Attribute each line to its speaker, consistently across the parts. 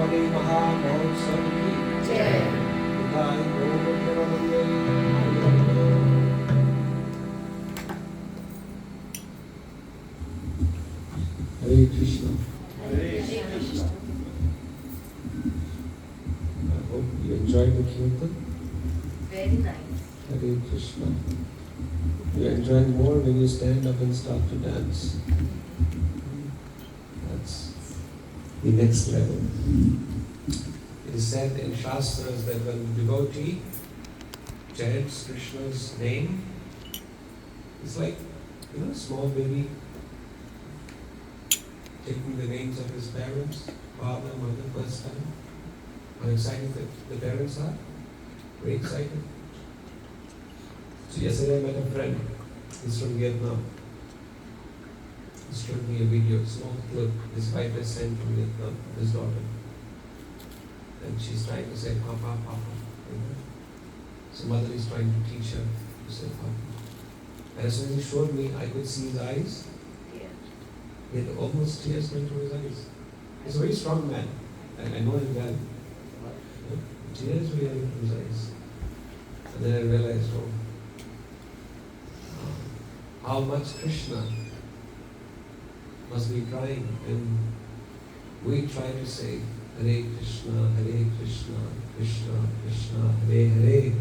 Speaker 1: वाले महामहोत्सव की जय। निताय गौर प्रेमानंदे हरे Krishna.
Speaker 2: Hare Krishna.
Speaker 1: I hope you enjoyed the kirtan.
Speaker 2: Very nice.
Speaker 1: Hare Krishna. You enjoy more when you stand up and start to dance. That's the next level. It is said in Shastras that when a devotee chants Krishna's name, it's like, small baby taking the names of his parents, father, mother, first time. How excited the parents are? Very excited. So yesterday I met a friend. He's from Vietnam. He showed me a video, small clip. His wife has sent from Vietnam, his daughter. And she's trying to say, Papa, Papa. So mother is trying to teach her to say Papa. And as soon as he showed me, I could see his eyes. He had almost tears coming from his eyes. He's a very strong man. I know him well. Tears were coming from his eyes. And then I realized, how much Krishna must be crying when we try to say Hare Krishna, Krishna Krishna, Hare Hare,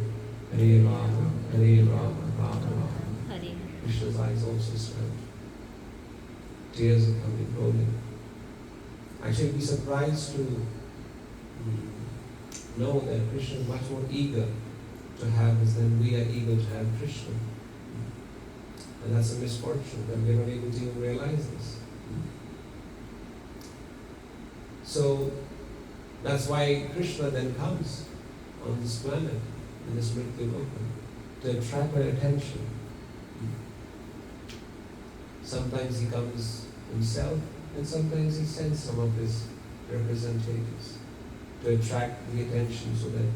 Speaker 1: Hare Rama, Rama Rama. Krishna's eyes also swelled. Tears are coming, rolling. Actually, be surprised to know that Krishna is much more eager to have us than we are eager to have Krishna. And that's a misfortune that we're not able to even realize this. So that's why Krishna then comes on this planet, in this Mrityu Loka, to attract our attention. Sometimes he comes himself, and sometimes he sends some of his representatives to attract the attention so that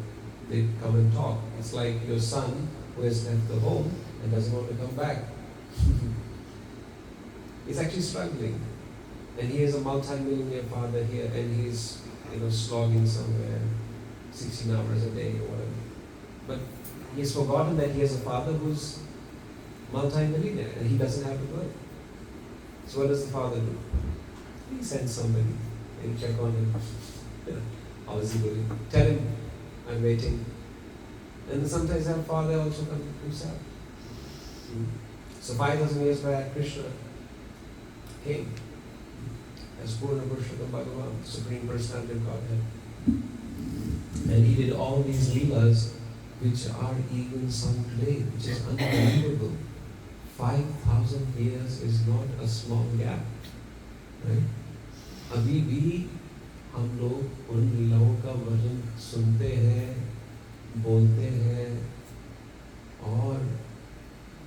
Speaker 1: they come and talk. It's like your son who has left the home and doesn't want to come back. He's actually struggling. And he is a multi-millionaire father here, and he's slogging somewhere 16 hours a day or whatever. But he's forgotten that he has a father who's multi-millionaire and he doesn't have to work. So what does the father do? He sends somebody and check on him. How is he doing? Tell him, I'm waiting. And then sometimes our father also comes himself. So 5,000 years back, Krishna came as Purna Purushottam Bhagavan, Supreme Personality of Godhead. And he did all these leelas which are even sung today, which is unbelievable. 5,000 years is not a small gap, right? अभी भी हम लोग उन लीलाओं का वर्णन सुनते हैं, बोलते हैं, और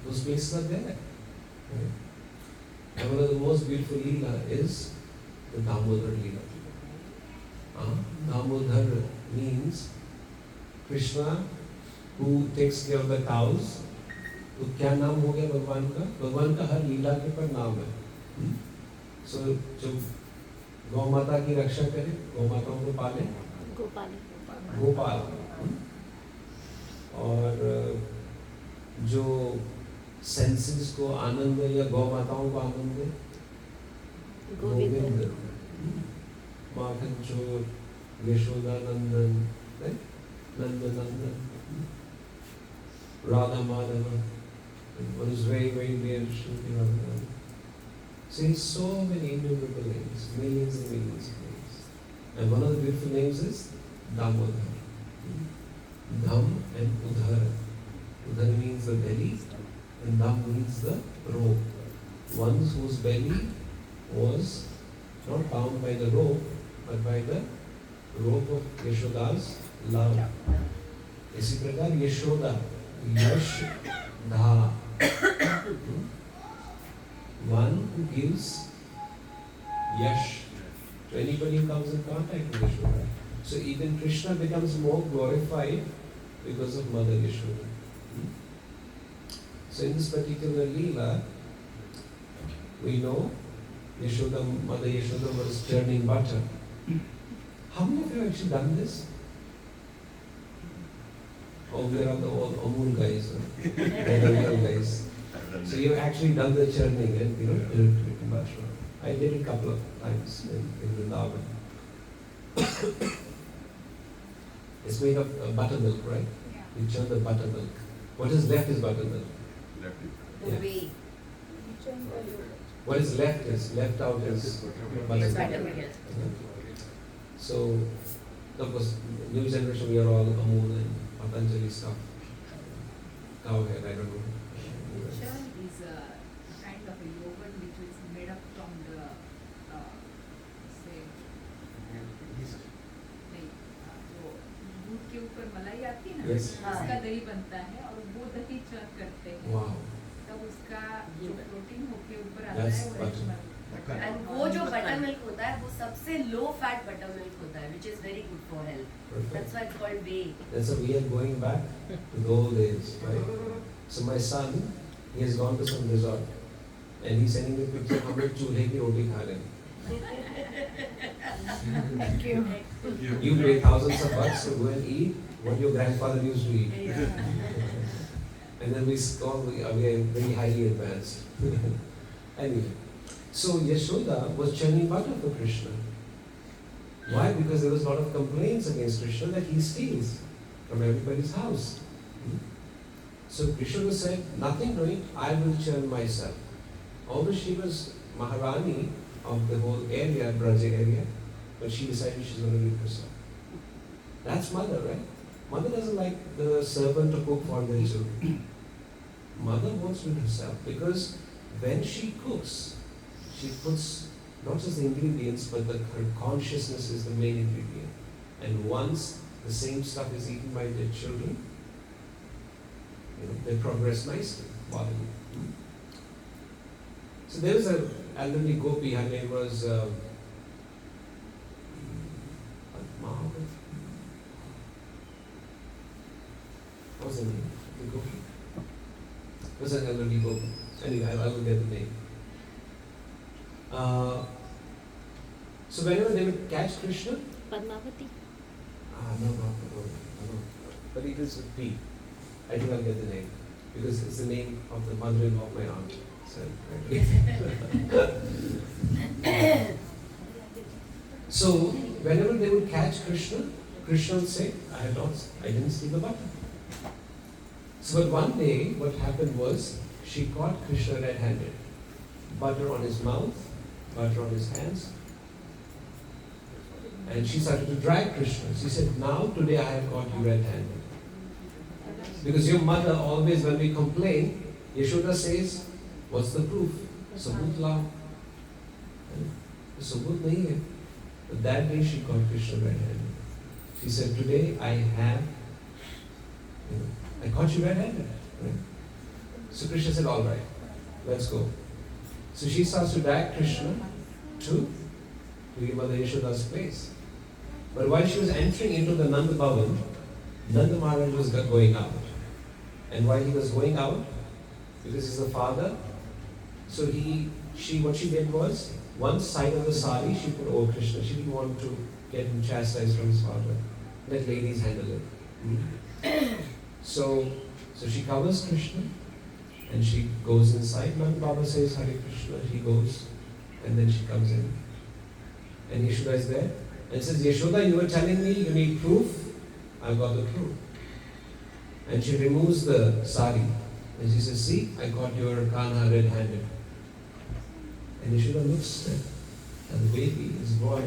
Speaker 1: those places are there, right? And one of the most beautiful leela is the Damodar leela. Damodar means Krishna who takes care of the cows. तो क्या नाम हो गया भगवान का? भगवान का हर लीला के पर नाम है. So जो गौ माता की रक्षा करे, गौ माताओं को पाले, गोपाल. और जो सेंसेस को आनंद दे या गौ माताओं को आनंद दे, गोविंद. माखन चोर, यशोदा नंदन, नंद नंदन, Radha Madhava. One is very, very dear to Shri Radha. So he has so many innumerable names, millions and millions of names. And one of the beautiful names is Damodar. Dam and Udhara. Udhara means the belly, and Dam means the rope. One whose belly was not bound by the rope, but by the rope of Yashoda's love. इसी प्रकार यशोदा, यश धा, one who gives yash to anybody who comes in contact with Yashoda. So even Krishna becomes more glorified because of Mother Yashoda. So in this particular leela, we know Mother Yashoda was churning butter. How many of you have actually done this? Oh, we are all the old Amul guys, the guys. So you've actually done the churning and I did it a couple of times in Vrindavan. It's made of buttermilk, right?
Speaker 2: Yeah.
Speaker 1: You churn the buttermilk. What is left is buttermilk.
Speaker 2: The
Speaker 1: Yeah.
Speaker 2: way.
Speaker 1: What is left out is buttermilk.
Speaker 2: Buttermilk.
Speaker 1: So, of course, new generation we are all Amul and Patanjali stuff. Cowhead, I don't know.
Speaker 3: Churn is a kind of a yogurt which is made up from the, say, नहीं, वो दूध के ऊपर मलाई आती है ना,
Speaker 1: Yes.
Speaker 3: उसका दही बनता है और वो दही चर्न करते हैं,
Speaker 1: Wow.
Speaker 3: तब उसका जो प्रोटीन होके ऊपर आता
Speaker 1: That's
Speaker 3: है वो
Speaker 1: butter.
Speaker 3: rich
Speaker 2: And वो जो buttermilk होता है वो सबसे low fat buttermilk होता है, which is very good for health.
Speaker 1: Perfect.
Speaker 2: That's why it's called whey.
Speaker 1: And so we are going back to the old days, right? So my son, he has gone to some resort and he's sending me picture how much chulhe ki roti kha rahe.
Speaker 2: Thank you.
Speaker 1: You pay thousands of bucks to go and eat what your grandfather used to eat. And then we score, we are very highly advanced. Anyway, so Yashoda was churning butter for Krishna. Why? Because there was a lot of complaints against Krishna that he steals from everybody's house. So Krishna said, nothing doing, I will churn myself. Although she was Maharani of the whole area, Braja area, but she decided she's going to do it herself. That's mother, right? Mother doesn't like the servant to cook for their children. Mother wants to do it herself because when she cooks, she puts not just the ingredients, but her consciousness is the main ingredient. And once the same stuff is eaten by their children, they progress nicely, bodily. So there was an elderly gopi, her name was what was her name? The gopi? It was an elderly gopi. Anyway, I will get the name. So whenever they would catch Krishna,
Speaker 4: Padmavati.
Speaker 1: no. But it is with P. I think I'll get the name because it's the name of the mother-in-law of my aunt. So, so whenever they would catch Krishna, Krishna would say, I didn't steal the butter. So but one day what happened was she caught Krishna red-handed. Butter on his mouth, butter on his hands. And she started to drag Krishna. She said, now today I have caught you red-handed. Because your mother always, when we complain, Yashoda says, what's the proof? Sabut lao. Sabut nahi hai. But that day she caught Krishna red-handed. She said, today I have, I caught you red-handed. Right? So Krishna said, all right, let's go. So she starts to drag Krishna to your mother Yashoda's place. But while she was entering into the Nanda Bhavan, Nanda Maharaj was going out. And while he was going out, because he's the father, so what she did was, one side of the sari she put over Krishna. She didn't want to get him chastised from his father. Let ladies handle it. So she covers Krishna and she goes inside. Nanda Baba says Hare Krishna. He goes and then she comes in. And Yashoda is there and says, Yashoda, you were telling me you need proof. I've got the proof. And she removes the sari and she says, see, I got your Kanha red-handed. And Yashoda looks at the baby, his boy,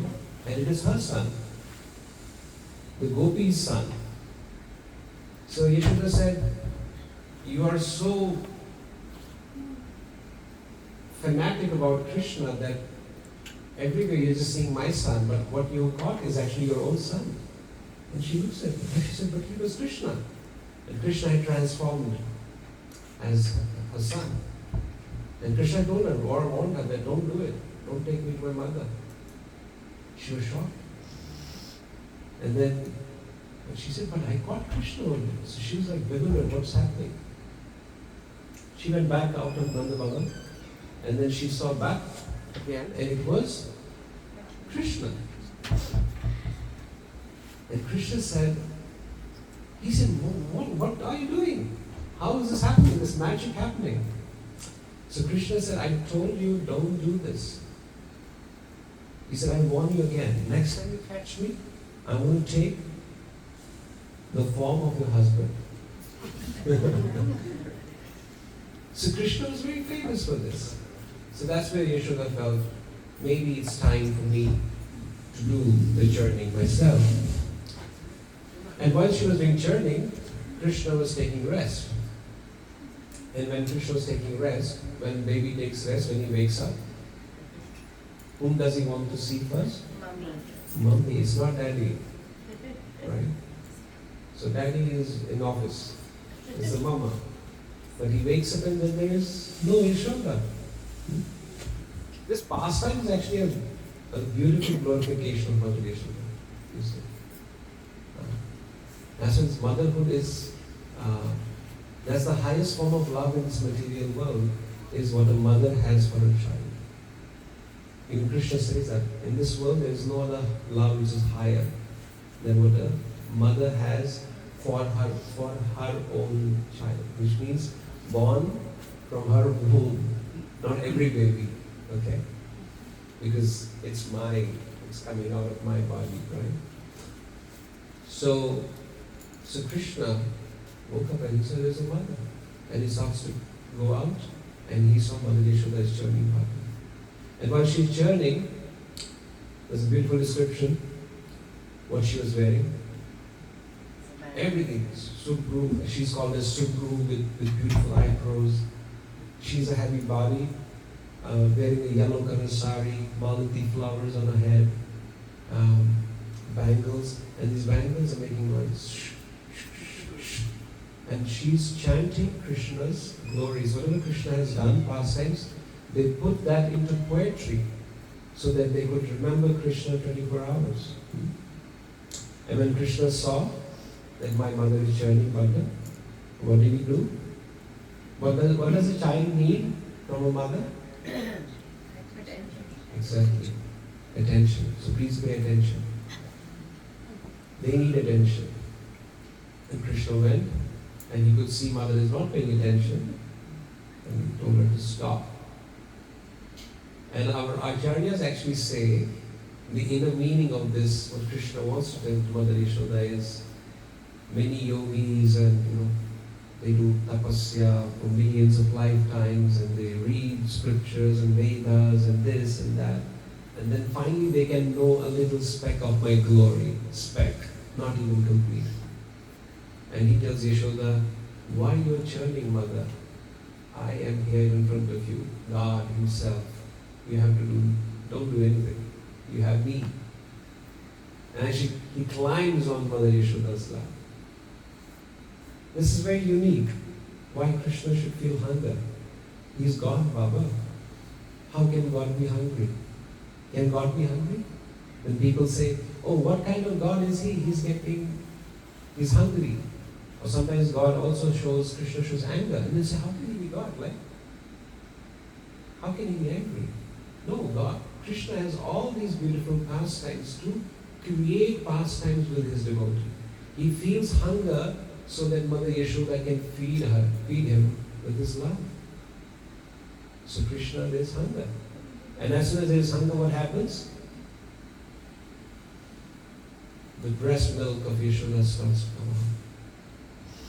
Speaker 1: and it is her son, the gopi's son. So Yashoda said, you are so fanatic about Krishna that everywhere you're just saying my son, but what you caught is actually your own son. And she looks at him and she said, but he was Krishna. And Krishna had transformed as her son. And Krishna told her, or warned her that don't do it. Don't take me to my mother. She was shocked. And then she said, but I caught Krishna only. So she was like, bewildered, what's happening? She went back out of Nanda Bhavan and then she saw back again and it was Krishna. And Krishna said, he said, what are you doing? How is this happening? This magic happening? So Krishna said, I told you, don't do this. He said, I warn you again. Next time you catch me, I'm going to take the form of your husband. So Krishna was very famous for this. So that's where Yashoda felt, maybe it's time for me to do the churning myself. And while she was doing churning, Krishna was taking rest. And when Krishna was taking rest, when baby takes rest, when he wakes up, whom does he want to see first?
Speaker 2: Mommy.
Speaker 1: Mommy. It's not daddy. Right? So daddy is in office. It's the mama. But he wakes up and then there is no Yashoda. This pastime is actually a beautiful glorification of Mother Yashoda. You see. That's why motherhood is, that's the highest form of love in this material world, is what a mother has for a child. Even Krishna says that in this world there is no other love which is higher than what a mother has for her own child, which means born from her womb, not every baby, okay? Because it's coming out of my body, right? So Krishna woke up and he saw there's a mother. And he starts to go out and he saw Mother Yashoda's churning partner. And while she's churning, there's a beautiful description what she was wearing. Everything, Subru, she's called as Subru with beautiful eyebrows. She's a heavy body, wearing a yellow color sari, malati flowers on her head, bangles, and these bangles are making noise. And she's chanting Krishna's glories. Whatever Krishna has done, pastimes, they put that into poetry so that they could remember Krishna 24 hours. And when Krishna saw that my mother is churning butter, what did he do? What does a child need from a mother? Exactly. Attention. So please pay attention. They need attention. And Krishna went, and he could see mother is not paying attention, and he told her to stop. And our acharyas actually say the inner meaning of this, what Krishna wants to tell to Mother Yashoda is, many yogis and they do tapasya for millions of lifetimes and they read scriptures and Vedas and this and that, and then finally they can know a little speck of my glory, speck, not even complete. And he tells Yashoda, why you are churning, mother? I am here in front of you, God himself. You have to don't do anything. You have me. And he climbs on Mother Yashoda's lap. This is very unique. Why Krishna should feel hunger? He's God, Baba. How can God be hungry? Can God be hungry? When people say, oh, what kind of God is he? He's hungry. Or sometimes God also Krishna shows anger. And they say, how can he be God? Like, how can he be angry? No, God, Krishna has all these beautiful pastimes to create pastimes with his devotee. He feels hunger so that Mother Yashoda can feed him with his love. So Krishna, there's hunger. And as soon as there's hunger, what happens? The breast milk of Yashoda starts to come out.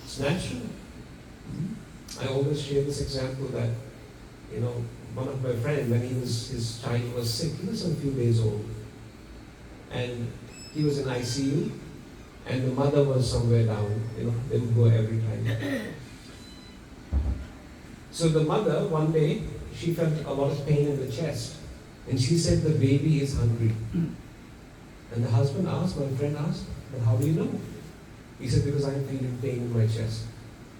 Speaker 1: It's natural. I always share this example that, one of my friends, when his child was sick, he was a few days old. And he was in ICU, and the mother was somewhere down, they would go every time. So the mother, one day, she felt a lot of pain in the chest. And she said, the baby is hungry. And the husband asked, my friend asked, but how do you know? He said, because I'm feeling pain in my chest.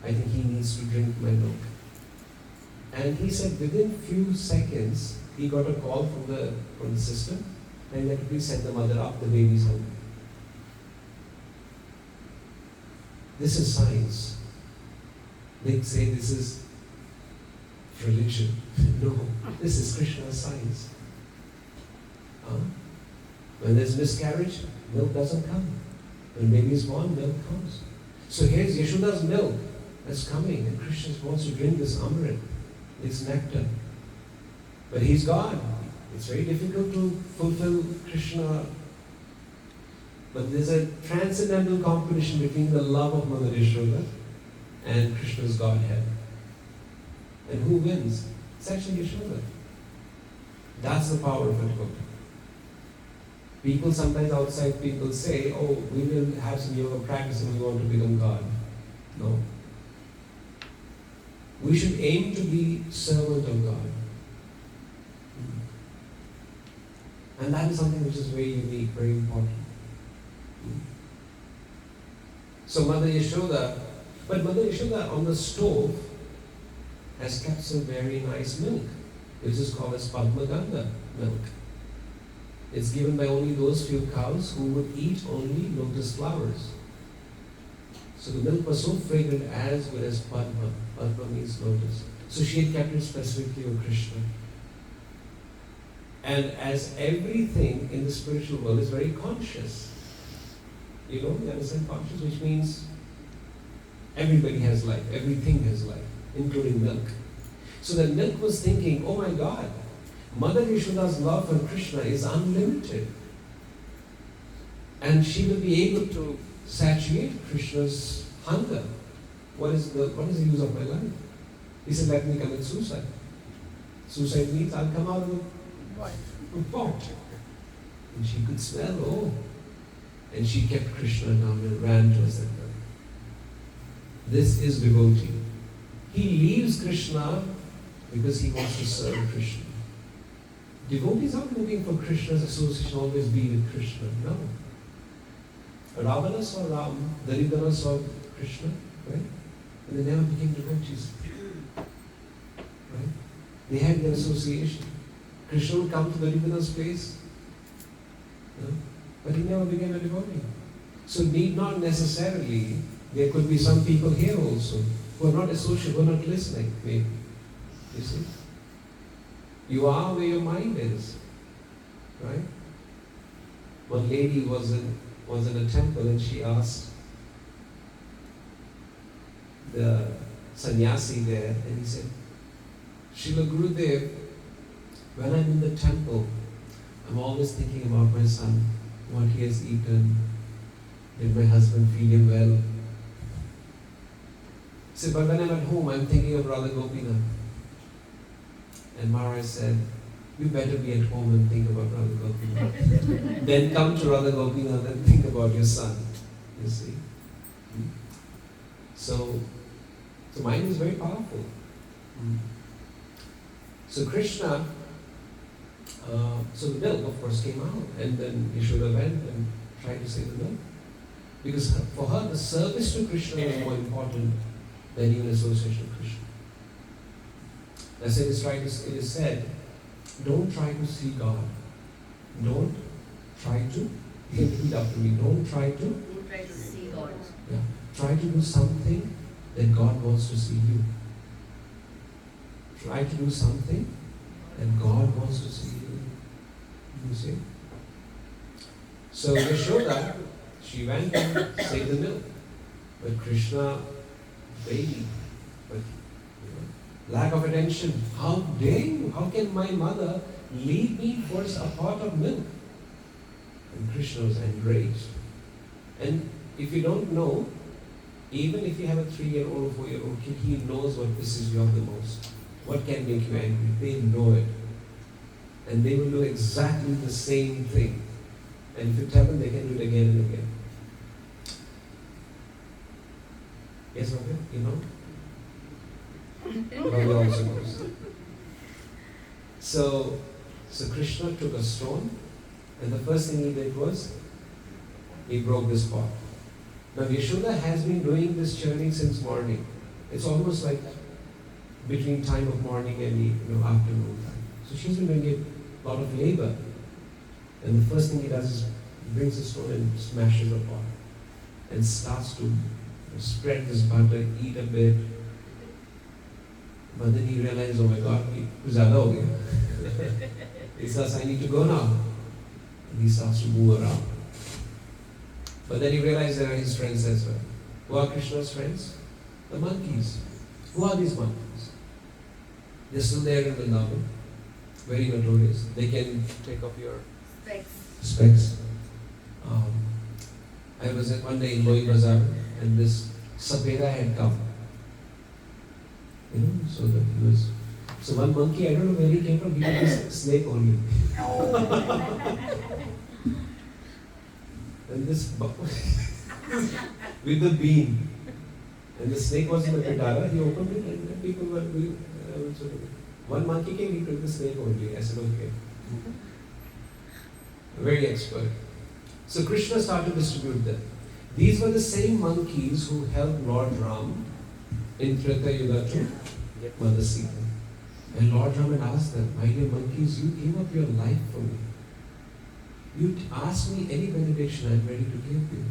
Speaker 1: I think he needs to drink my milk. And he said within few seconds, he got a call from the system, and he had to please send the mother up, the baby's hungry. This is science. They say this is religion. No, this is Krishna's science. When there's miscarriage, milk doesn't come. When baby is born, milk comes. So here's Yashoda's milk that's coming, and Krishna wants to drink this Amrit, this nectar. But he's God. It's very difficult to fulfill Krishna. But there's a transcendental competition between the love of Mother Yashoda and Krishna's Godhead. And who wins? It's actually Yashoda. That's the power of it. People sometimes outside people say, oh, we will have some yoga practice and we want to become God. No. We should aim to be servant of God. And that is something which is very unique, very important. So Mother Yashoda, but Mother Yashoda on the stove has kept some very nice milk, which is called as Padmaganda milk. It's given by only those few cows who would eat only lotus flowers. So the milk was so fragrant, as good as Padma. Padma means lotus. So she had kept it specifically for Krishna. And as everything in the spiritual world is very conscious, you understand conscious, which means everybody has life, everything has life, including milk. So the milk was thinking, oh my God, Mother Yashoda's love for Krishna is unlimited. And she will be able to satiate Krishna's hunger. What is the use of my life? He said, let me commit suicide. Suicide means I'll come out of the pot. And she could smell, and she kept Krishna down and ran towards that girl. This is devotee. He leaves Krishna because he wants to serve Krishna. Devotees aren't looking for Krishna's association, always be with Krishna. No. Ravana saw Ram, Daridana saw Krishna, right? And they never became devotees. Right? They had their association. Krishna would come to Daridana's place, but he never became a devotee. So need not necessarily, there could be some people here also who are not associated, who are not listening, maybe. You see? You are where your mind is. Right? One lady was in a temple and she asked the sannyasi there, and he said, Srila Gurudev, when I'm in the temple, I'm always thinking about my son, what he has eaten, did my husband feed him well? He said, but when I'm at home, I'm thinking of Radha Gopinath. And Maharaj said, you better be at home and think about Radha Gopinath. Then come to Radha Gopinath and think about your son. You see? So mind is very powerful. So Krishna, so the milk of course came out, and then Yashoda went and tried to save the milk. Because for her, the service to Krishna was more important than even association with Krishna. As it is said, don't try to see God. Don't try to, repeat after me, don't try to
Speaker 2: see God.
Speaker 1: Yeah. Try to do something that God wants to see you. Try to do something that God wants to see you. You see? So Yashoda, she went and saved the milk. But Krishna, baby, but lack of attention. How dare you? How can my mother leave me for a pot of milk? And Krishna was enraged. And if you don't know, even if you have a 3-year-old or 4-year-old kid, he knows what pisses you off the most. What can make you angry? They know it. And they will do exactly the same thing. And if you tell them, they can do it again and again. Yes, okay? You know? Ravi also knows. So Krishna took a stone, and the first thing he did was, he broke this pot. Now Yashoda has been doing this journey since morning. It's almost like between time of morning and afternoon time. So she's been doing it a lot of labor. And the first thing he does is he brings a stone and smashes the pot and starts to spread this butter, eat a bit. But then he realized, oh my God, kuch zyada ho gaya. He says, I need to go now. And he starts to move around. But then he realized they are his friends as well. Who are Krishna's friends? The monkeys. Who are these monkeys? They're still there in Vrindavan, very notorious. They can take off your specs. I was at one day in Loi Bazaar and this Sapeda had come. So that he was. So one monkey, I don't know where he came from, he was a snake only. And this with the bean. And the snake was in the pitara, he opened it and people were doing. One monkey came, he took the snake only. I said, okay. Very expert. So Krishna started to distribute them. These were the same monkeys who helped Lord Ram in Treta Yuga to get Mother Sita. And Lord Ram had asked them, my dear monkeys, you gave up your life for me. You ask me any benediction, I am ready to give you.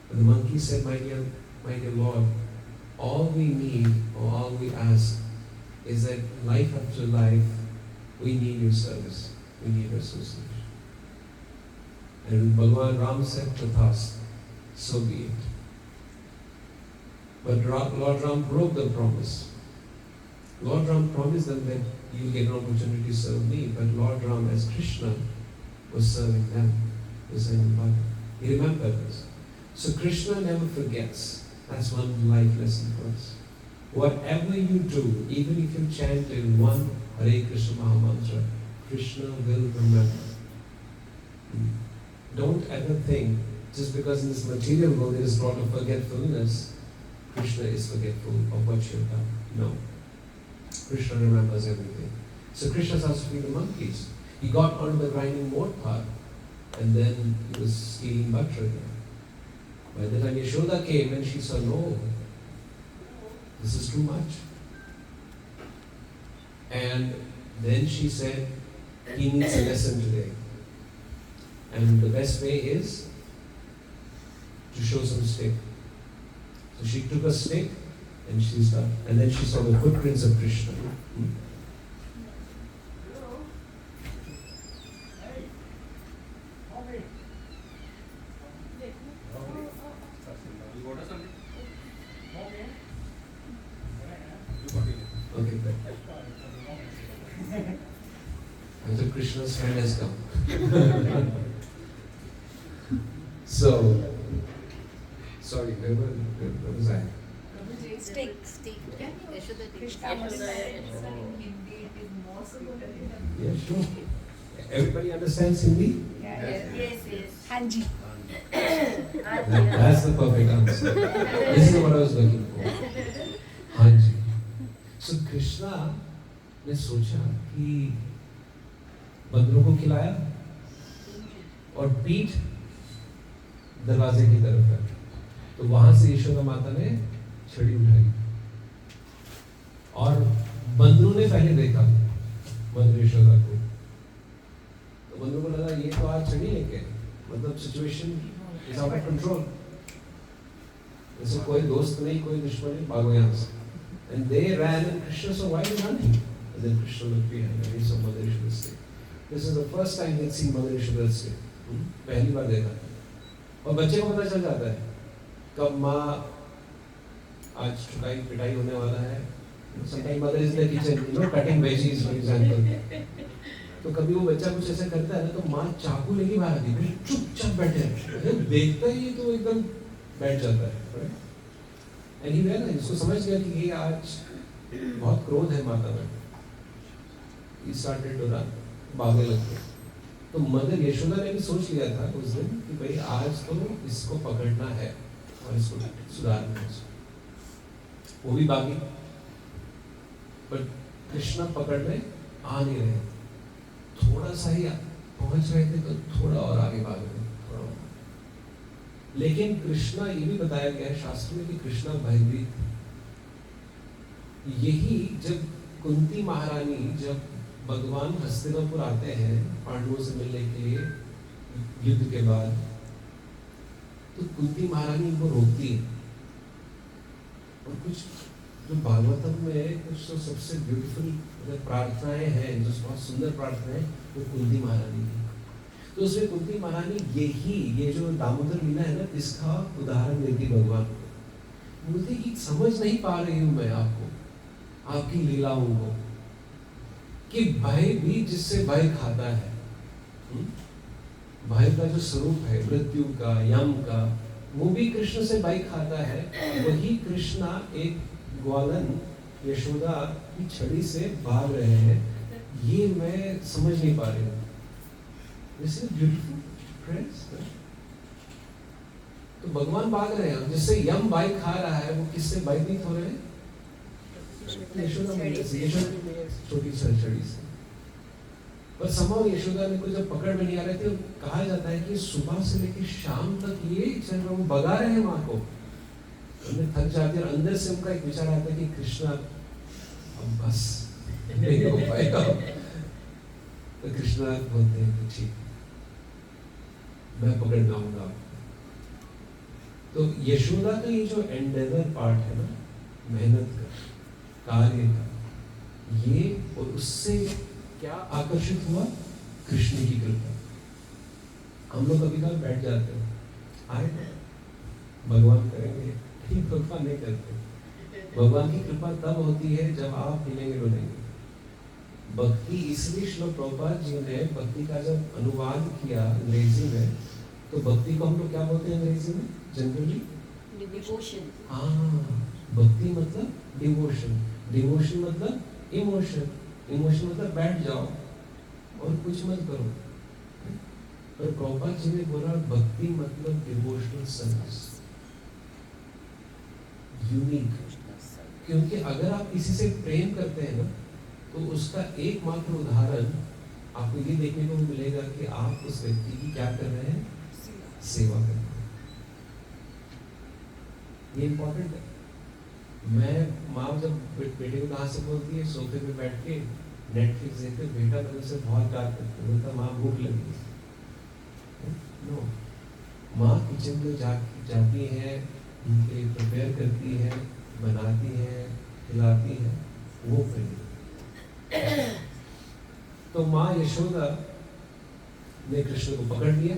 Speaker 1: But the monkey said, my dear Lord, all we need or all we ask is that life after life, we need your service, we need your association. And Bhagavan Ram said, Kathas, so be it. But Lord Ram broke the promise. Lord Ram promised them that you will get an opportunity to serve me, but Lord Ram as Krishna was serving them, was serving Bhagavan. He remembered this. So Krishna never forgets. That's one life lesson for us. Whatever you do, even if you chant in one Hare Krishna Mahamantra, Krishna will remember. Don't ever think, just because in this material world there is a lot of forgetfulness, Krishna is forgetful of what you have done. No. Krishna remembers everything. So Krishna starts to feed the monkeys. He got onto the grinding mortar and then he was stealing butter again. By the time Yashoda came and she saw, no, this is too much. And then she said, he needs a lesson today. And the best way is to show some stick. So she took a stick and she started, and then she saw the footprints of Krishna. Okay, good. And so Krishna's friend has come. So, sorry, where was I?
Speaker 4: Stick.
Speaker 3: Krishna was in Hindi, it is more sweeter.
Speaker 1: Yeah, sure. Everybody understands Hindi?
Speaker 2: Yes.
Speaker 4: Hanji.
Speaker 1: That's the perfect answer. This is what I was looking for. Hanji. So Krishna ने सोचा कि बंदरों को खिलाया और पीठ दरवाजे की तरफ है, तो वहां से यशोदा माता ने छड़ी उठाई और बंदरों ने पहले देखा मदर यशोदा को, तो बंदरों को लगा ये तो आज छड़ी लेके, मतलब situation is out of control, जैसे कोई दोस्त नहीं कोई दुश्मन नहीं, भागो यहाँ से. And they ran and Krishna saw, why are you running? And then Krishna looked behind and he saw Mother Yashoda stay. This is the first time he'd seen Mother Yashoda stay. पहली बार देखा. और बच्चे को पता चल जाता है कब माँ आज चुकाई पिटाई होने वाला है. Sometimes mother is in the kitchen, cutting veggies for example. तो कभी वो बच्चा कुछ ऐसा करता है ना, तो माँ चाकू लेके बाहर आती है, चुपचाप बैठे हैं, देखता ही तो एकदम बैठ जाता है. And he realized, उसको समझ गया कि ये आज बहुत क्रोध है माता में. He started to run, भागने लग गया. तो मदर यशोदा ने भी सोच लिया था उस दिन कि भाई आज तो इसको पकड़ना है और इसको सुधारना है. वो भी भागी, but कृष्णा पकड़ने आ नहीं रहे. थोड़ा सा ही पहुंच रहे थे तो थोड़ा और आगे भाग रहे. लेकिन कृष्णा, ये भी बताया गया है शास्त्र में कि कृष्णा भयभीत. यही जब कुंती महारानी, जब भगवान हस्तिनापुर आते हैं पांडवों से मिलने के लिए युद्ध के बाद, तो कुंती महारानी इनको रोकती है. और कुछ जो भागवतम में कुछ तो सबसे ब्यूटीफुल प्रार्थनाएं हैं, जो बहुत सुंदर प्रार्थनाएं, वो कुंती महारानी की. तो उसमें कुंती महारानी ये जो दामोदर लीला है ना, इसका उदाहरण देती भगवान को। बोलती कि समझ नहीं पा रही हूँ मैं आपकी लीलाओं को, कि भय भी जिससे भय खाता है, भय का जो स्वरूप है मृत्यु का, यम का, वो भी कृष्ण से भय खाता है। वही कृष्णा एक ग्वालन यशोदा की छड़ी से भाग रहे हैं, ये मैं समझ नहीं पा रही हूँ। This is beautiful, friends. तो भगवान भाग रहे हैं, जिससे यम बाई खा रहा है, वो किससे भयभीत हो रहे हैं? यशोदा मैया से, छोटी छड़ी से। पर समाव यशोदा ने को जब पकड़ में नहीं आ रहे थे, कहा जाता है कि सुबह से लेकर शाम तक ये चल रहा, वो भगा रहे हैं माँ को। उन्हें थक जाती है और अंदर से उनका एक विचार आता है कि कृष्णा अब बस नहीं हो पाएगा। तो कृष्णा बोलते हैं कि ठीक, मैं पकड़ लाऊंगा आपको। तो यशोदा का ये जो एंडेवर पार्ट है ना, मेहनत का, कार्य का, ये और उससे क्या आकर्षित हुआ? कृष्ण की कृपा। हम लोग कभी कभी बैठ जाते हैं, आए भगवान करेंगे, नहीं भगवान नहीं करते। भगवान की कृपा तब होती है जब आप हिलेंगे डुलेंगे। भक्ति, इसलिए श्रील प्रभुपाद जी ने भक्ति का जब अनुवाद किया अंग्रेजी में, तो भक्ति को हम लोग क्या बोलते हैं अंग्रेजी में जनरली?
Speaker 2: डिवोशन।
Speaker 1: हाँ, भक्ति मतलब डिवोशन, डिवोशन मतलब इमोशन, इमोशन मतलब बैठ जाओ और कुछ मत करो। पर प्रभुपाद जी ने बोला भक्ति मतलब डिवोशनल सर्विस, यूनिक। क्योंकि अगर आप किसी से प्रेम करते हैं ना, तो उसका एकमात्र उदाहरण आपको ये देखने को मिलेगा कि आप उस व्यक्ति की क्या कर रहे हैं? सेवा कर रहे हैं। ये इंपॉर्टेंट है। मैं माँ जब बेटे को कहाँ से बोलती है, सोफे पे बैठ के नेटफ्लिक्स देखते, बेटा मेरे से बहुत प्यार करते हैं, बोलता माँ भूख लगी। नो, माँ किचन में जाती है, उनके लिए प्रिपेयर करती है, बनाती है, खिलाती है, वो प्रेम। तो माँ यशोदा ने कृष्ण को पकड़ लिया,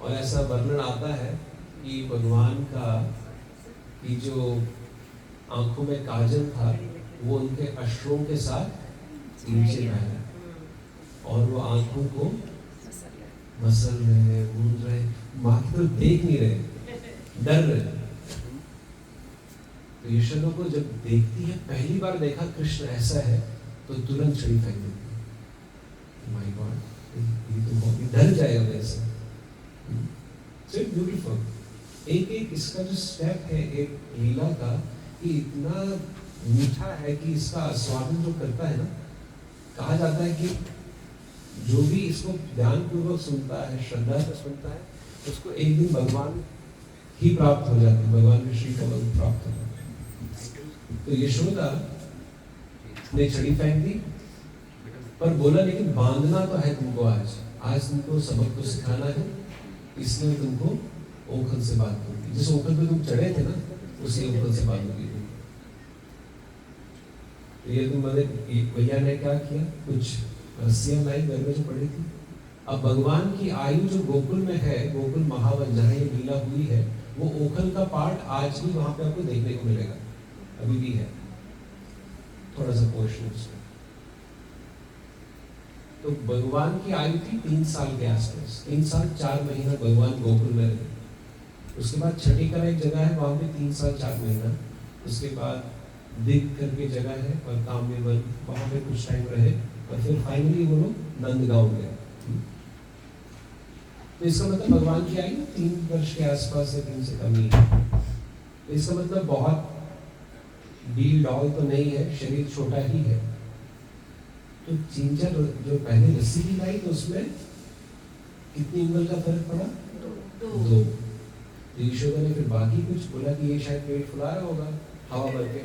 Speaker 1: और ऐसा वर्णन आता है कि भगवान का कि जो आंखों में काजल था, वो उनके अश्रुओं के साथ नीचे बह रहा, और वो आंखों को मसल रहे, मूंद रहे, माँ की तरफ देख नहीं रहे, डर रहे। तो यशोदा को जब देखती है, पहली बार देखा कृष्ण ऐसा है, तो तुरंत छड़ी फेंक देती है। माय गॉड, ये तो बहुत डर जाएगा मेरे से। So beautiful. एक इसका जो स्टेप है एक लीला का, कि इतना मीठा है कि इसका आस्वादन जो करता है ना, कहा जाता है कि जो भी इसको ध्यान पूर्वक सुनता है, श्रद्धा से सुनता है, उसको एक दिन भगवान ही प्राप्त हो जाते हैं, भगवान के श्री कमल प्राप्त हो जाते हैं। तो यशोदा ने छड़ी फेंक दी, पर बोला लेकिन बांधना तो है तुमको, आज तुमको सबक तो सिखाना है, इसलिए तुमको ओखल से बांधूंगी। जिस ओखल पे तुम चढ़े थे ना, उसी ओखल से बांधूंगी। तो ये तुम भैया ने क्या किया, कुछ रस्सियां लाई घर में जो पड़ी थी। अब भगवान की आयु जो गोकुल में है, गोकुल महावन जहाँ ये लीला हुई है, वो ओखल का पार्ट आज भी वहां पे आपको देखने को मिलेगा, अभी भी है थोड़ा सा पोर्शन उसका। तो भगवान की आयु थी 3 साल के आसपास, 3 साल 4 महीना भगवान गोकुल में रहे। उसके बाद छठी का एक जगह है, वहां पे 3 साल 4 महीना। उसके बाद दिग करके जगह है, और कामदेवन, वहां पे कुछ टाइम रहे, और फिर फाइनली वो लोग नंदगांव गए। तो इसका मतलब भगवान की आयु 3 वर्ष के आसपास है, 3 से कम ही है। तो इसका मतलब बहुत डील डॉल तो नहीं है, शरीर छोटा ही है। तो चिंचा जो पहले रस्सी की लाई, तो उसमें कितनी उंगल का फर्क पड़ा? 2। तो यशोदा ने फिर बाकी कुछ बोला कि ये शायद पेट फुला रहा होगा हवा भर के,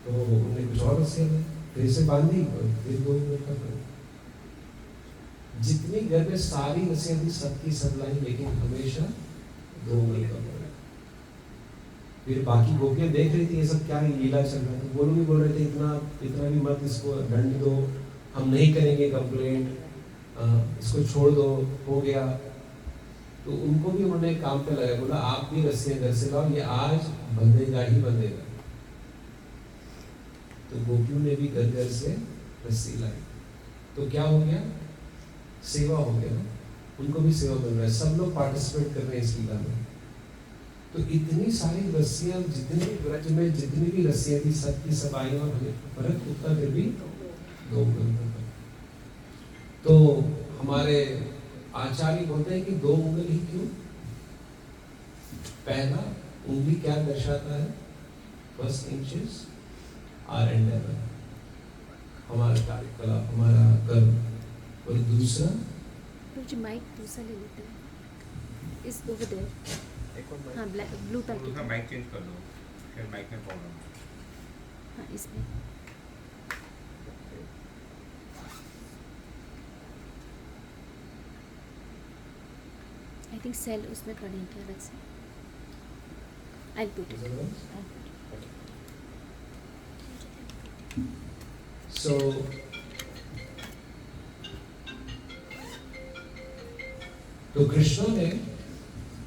Speaker 1: तो उन्होंने कुछ और रस्सियां दी, फिर से बांधी, और फिर 2 उंगल का फर्क। जितनी घर में सारी रस्सियां थी, सबकी सब लाई, लेकिन हमेशा 2 उंगल का फर्क। फिर बाकी गोपियां देख रही थी ये सब क्या लीला चल रहा है, वो भी बोल रहे थे इतना भी मत इसको दंड दो, हम नहीं करेंगे कंप्लेंट, इसको छोड़ दो, हो गया। तो उनको भी उन्होंने काम पे लगाया, बोला आप भी रस्सियां घर से लाओ, ये आज बंधेगा ही बंधेगा। तो गोपियों ने भी घर घर से रस्सी लाई। तो क्या हो गया? सेवा हो गया ना, उनको भी सेवा मिल रहा है, सब लोग पार्टिसिपेट कर रहे हैं इस लीला में। तो इतनी सारी रस्सियां, जितनी व्रज में जितनी भी रस्सियां थी, सब की सब आई और हमें फर्क उतना फिर भी 2 उंगल का। तो हमारे आचार्य बोलते हैं कि 2 उंगल ही क्यों? पहला उंगली क्या दर्शाता है? फर्स्ट इंचेस आर एंडेवर, हमारा कार्यकला, हमारा कर्म। और दूसरा
Speaker 4: मुझे माइक दूसरा ले लेते हैं, इस ओवर देयर। हाँ, ब्लैक ब्लू पैकेट।
Speaker 5: दूसरा माइक चेंज कर दो, फिर माइक में प्रॉब्लम।
Speaker 4: हाँ, इसमें आई थिंक सेल उसमें पड़े हैं क्या अलग से? I put it.
Speaker 1: So तो कृष्ण ने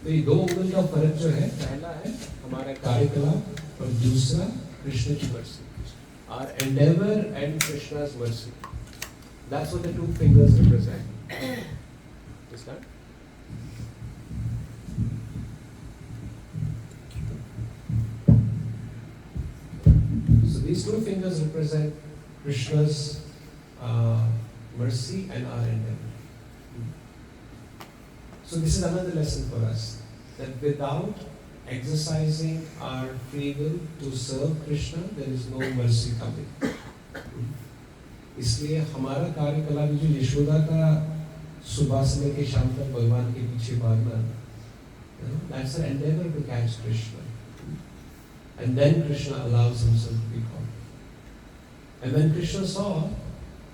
Speaker 1: तो ये 2 उंगल का फर्क जो है, पहला है हमारा कार्यकलाप और दूसरा कृष्ण की mercy, our endeavour and Krishna's mercy. That's what the 2 fingers represent. Understand? So these 2 fingers represent Krishna's mercy and our endeavor. So this is another lesson for us, that without exercising our free will to serve Krishna, there is no mercy coming. इसलिए हमारा कार्यकला भी जो यशोदा का सुबह से लेकर शाम तक भगवान के पीछे भागना, that's an endeavor to catch Krishna, and then Krishna allows himself to be caught. And when Krishna saw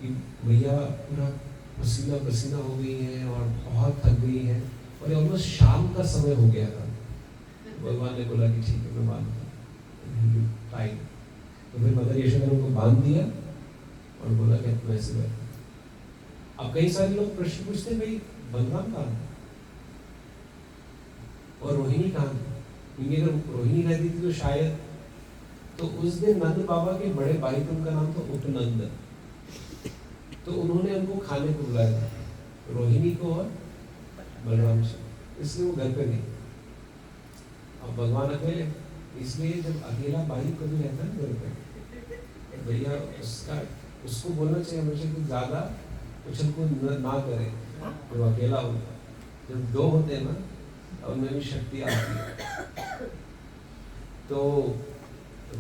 Speaker 1: कि मैया पूरा पसीना पसीना हो गई है और बहुत थक गई है और ये ऑलमोस्ट शाम का समय हो गया था, भगवान ने बोला कि ठीक है मैं बांधता टाइम। तो फिर मदर यशोदा ने उनको बांध दिया और बोला कि अब वैसे बैठो। अब कई सारे लोग प्रश्न पूछते हैं, भाई बलराम कहाँ है और रोहिणी कहाँ है? क्योंकि अगर रोहिणी रहती थी तो शायद, तो उस दिन नंद बाबा के बड़े भाई थे, उनका नाम था उपनंद, तो उन्होंने उनको खाने को बुलाया था, रोहिणी को और बलराम से, इसलिए वो घर पे नहीं। अब भगवान अकेले, इसलिए जब अकेला भाई कभी रहता है घर पे, भैया उसको बोलना चाहिए हमेशा कि ज्यादा उछल कूद ना करे, तो अकेला होगा। जब 2 होते हैं ना, उनमें भी शक्ति आती है। तो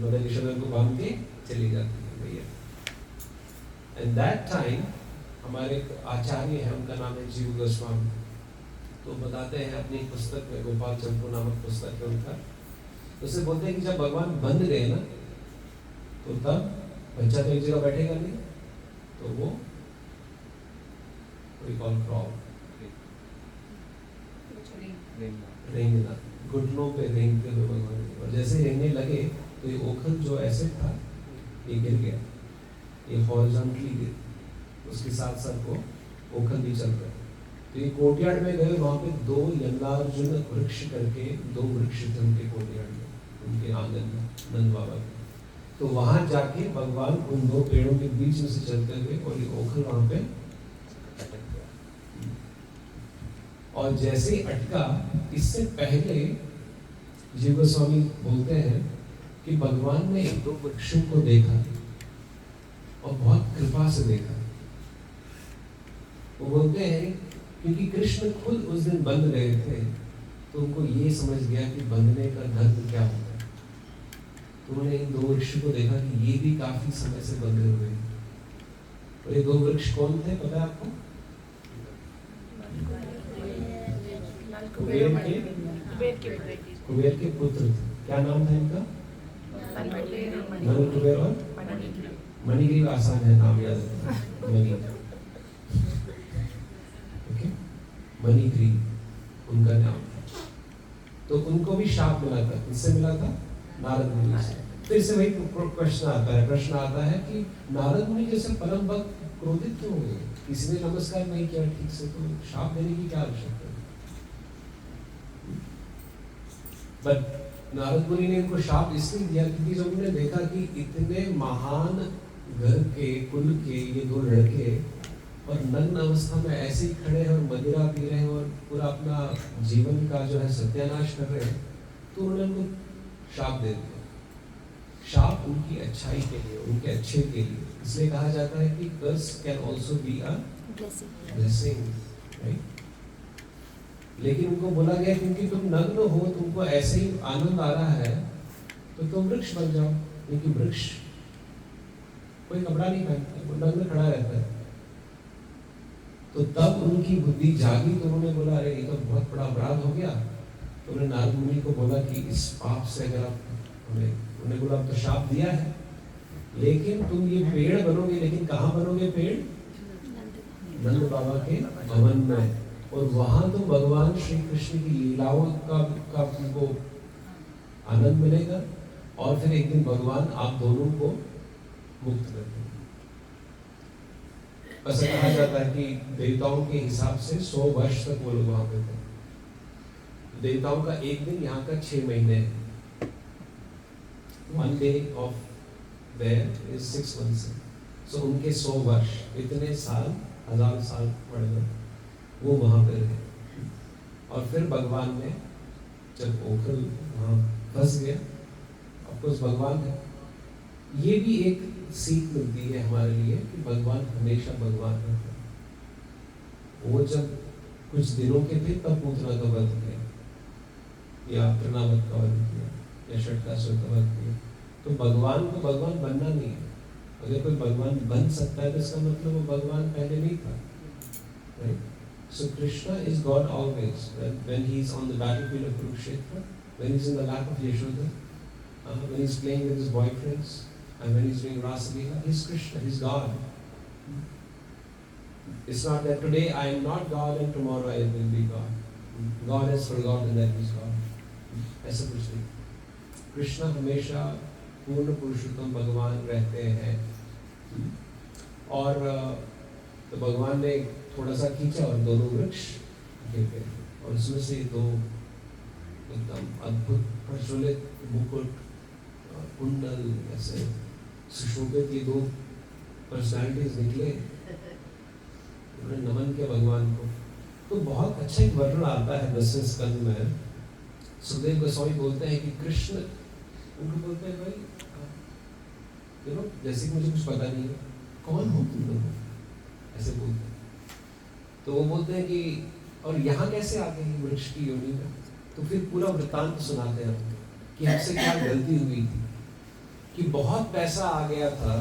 Speaker 1: मदर यशोदा को बांध के चली जाती है भैया। एंड दैट टाइम हमारे आचार्य है, उनका नाम है जीव गोस्वामी, तो बताते हैं अपनी पुस्तक में, गोपाल चंपू नामक पुस्तक है उनका, उससे बोलते हैं कि जब भगवान बंद गए ना, तो तब बच्चा तो एक जगह बैठेगा नहीं, तो वो रेंगना, घुटनों पे रेंगते हुए भगवान, और जैसे रेंगने लगे तो ये ओखल जो ऐसे था ये गिर गया, ये हॉरिजॉन्टली गिर, उसके साथ साथ वो ओखल भी चल रहा है। तो ये कोर्टयार्ड में गए, वहाँ पे 2 यंगार्जुन वृक्ष करके 2 वृक्ष थे उनके कोर्टयार्ड में, उनके आंगन में नंद बाबा के। तो वहाँ जाके भगवान उन 2 पेड़ों के बीच में से चलते हुए और ये ओखल वहाँ पे अटक गया। और जैसे ही अटका, इससे पहले जीव गोस्वामी बोलते हैं कि भगवान ने इन 2 वृक्षों को देखा और बहुत कृपा से देखा। वो बोलते हैं क्योंकि कृष्ण खुद उस दिन बंध गए थे, तो उनको ये समझ गया कि बंधने का धर्म क्या होता है। तो उन्होंने इन 2 वृक्ष को देखा कि ये भी काफी समय से बंधे हुए हैं। और ये 2 वृक्ष कौन थे पता है आपको? कुबेर के पुत्र थे। क्या नाम था इनका? नल कुबेर और मणिग्रीव। आसान है नाम याद रखना, मणिग्रीव उनका नाम था। तो उनको भी शाप मिला था, किससे मिला था? नारद मुनि से। फिर से वही प्रश्न आता है कि नारद मुनि जैसे परम भक्त क्रोधित क्यों हो गए? किसी ने नमस्कार नहीं किया ठीक से तो शाप देने की क्या आवश्यकता है? बट नारद मुनि ने उनको शाप इसलिए दिया क्योंकि जब उन्होंने देखा कि इतने महान घर के कुल के ये दो लड़के और नग्न अवस्था में ऐसे ही खड़े हैं और मदिरा पी रहे हैं और पूरा अपना जीवन का जो है सत्यानाश कर रहे हैं, तो उन्होंने उनको शाप दे दिया। शाप उनकी अच्छाई के लिए, उनके अच्छे के लिए। इसलिए कहा जाता है कि curse can also be a blessing, right? लेकिन उनको बोला गया क्योंकि तुम नग्न हो, तुमको ऐसे ही आनंद आ रहा है, तो तुम वृक्ष बन जाओ। क्योंकि वृक्ष कोई कपड़ा नहीं पहनता, वो नग्न खड़ा रहता है। तो तब उनकी बुद्धि जागी, तो उन्होंने बोला अरे ये तो बहुत बड़ा अपराध हो गया। तो उन्होंने नारद मुनि को बोला कि इस पाप से अगर आप उन्होंने बोला अब तो शाप दिया है, लेकिन तुम ये पेड़ बनोगे, लेकिन कहाँ बनोगे पेड़? नंद बाबा के भवन में। और वहां तो भगवान श्री कृष्ण की लीलाओं का तुमको आनंद मिलेगा, और फिर एक दिन भगवान आप दोनों को मुक्त कर देंगे। ऐसा कहा जाता है कि देवताओं के हिसाब से 100 वर्ष तक वो लोग वहां पे थे। देवताओं का एक दिन, यहाँ का 6 महीने है। One day of there is 6 months. So उनके 100 वर्ष, इतने साल, 1000 साल पड़े वो वहां पे रहे। और फिर भगवान ने जब ओखल वहां फंस गया, ऑफकोर्स भगवान है, ये भी एक सीख मिलती है हमारे लिए कि भगवान हमेशा भगवान रहता है। वो जब कुछ दिनों के थे तब पूतना का वध किया, या तृणावत का वध किया, या षटकासुर का वध किया। तो भगवान को भगवान बनना नहीं है। अगर कोई भगवान बन सकता है तो इसका मतलब वो भगवान पहले नहीं था, right? So Krishna is God always. When he is on the battlefield of Kurukshetra, when he is in the lap of Yashoda, when he is playing with his boyfriends, and when he is doing Rasa Leela, he is Krishna, he is God. It's not that today I am not God and tomorrow I will be God. God has forgotten that he is God. ऐसा कुछ नहीं। कृष्ण हमेशा पूर्ण पुरुषोत्तम भगवान रहते हैं। और तो भगवान ने थोड़ा सा खींचा और दोनों वृक्ष गिर गए, और उसमें से दो एकदम अद्भुत प्रज्वलित मुकुट, कुंडल, ऐसे सुशोभित ये दो पर्सनालिटीज निकले। उन्होंने नमन किया भगवान को। तो बहुत अच्छा एक वर्णन आता है 10वें स्कंद में। सुखदेव गोस्वामी बोलते हैं कि कृष्ण उनको बोलते हैं भाई जैसे कि मुझे कुछ पता नहीं है, कौन हो तुम लोग, ऐसे बोलते हैं। तो वो बोलते हैं कि और यहाँ कैसे आ गए वृक्ष की योनि में? तो फिर पूरा वृत्तांत सुनाते हैं कि हमसे क्या गलती हुई थी, कि बहुत पैसा आ गया था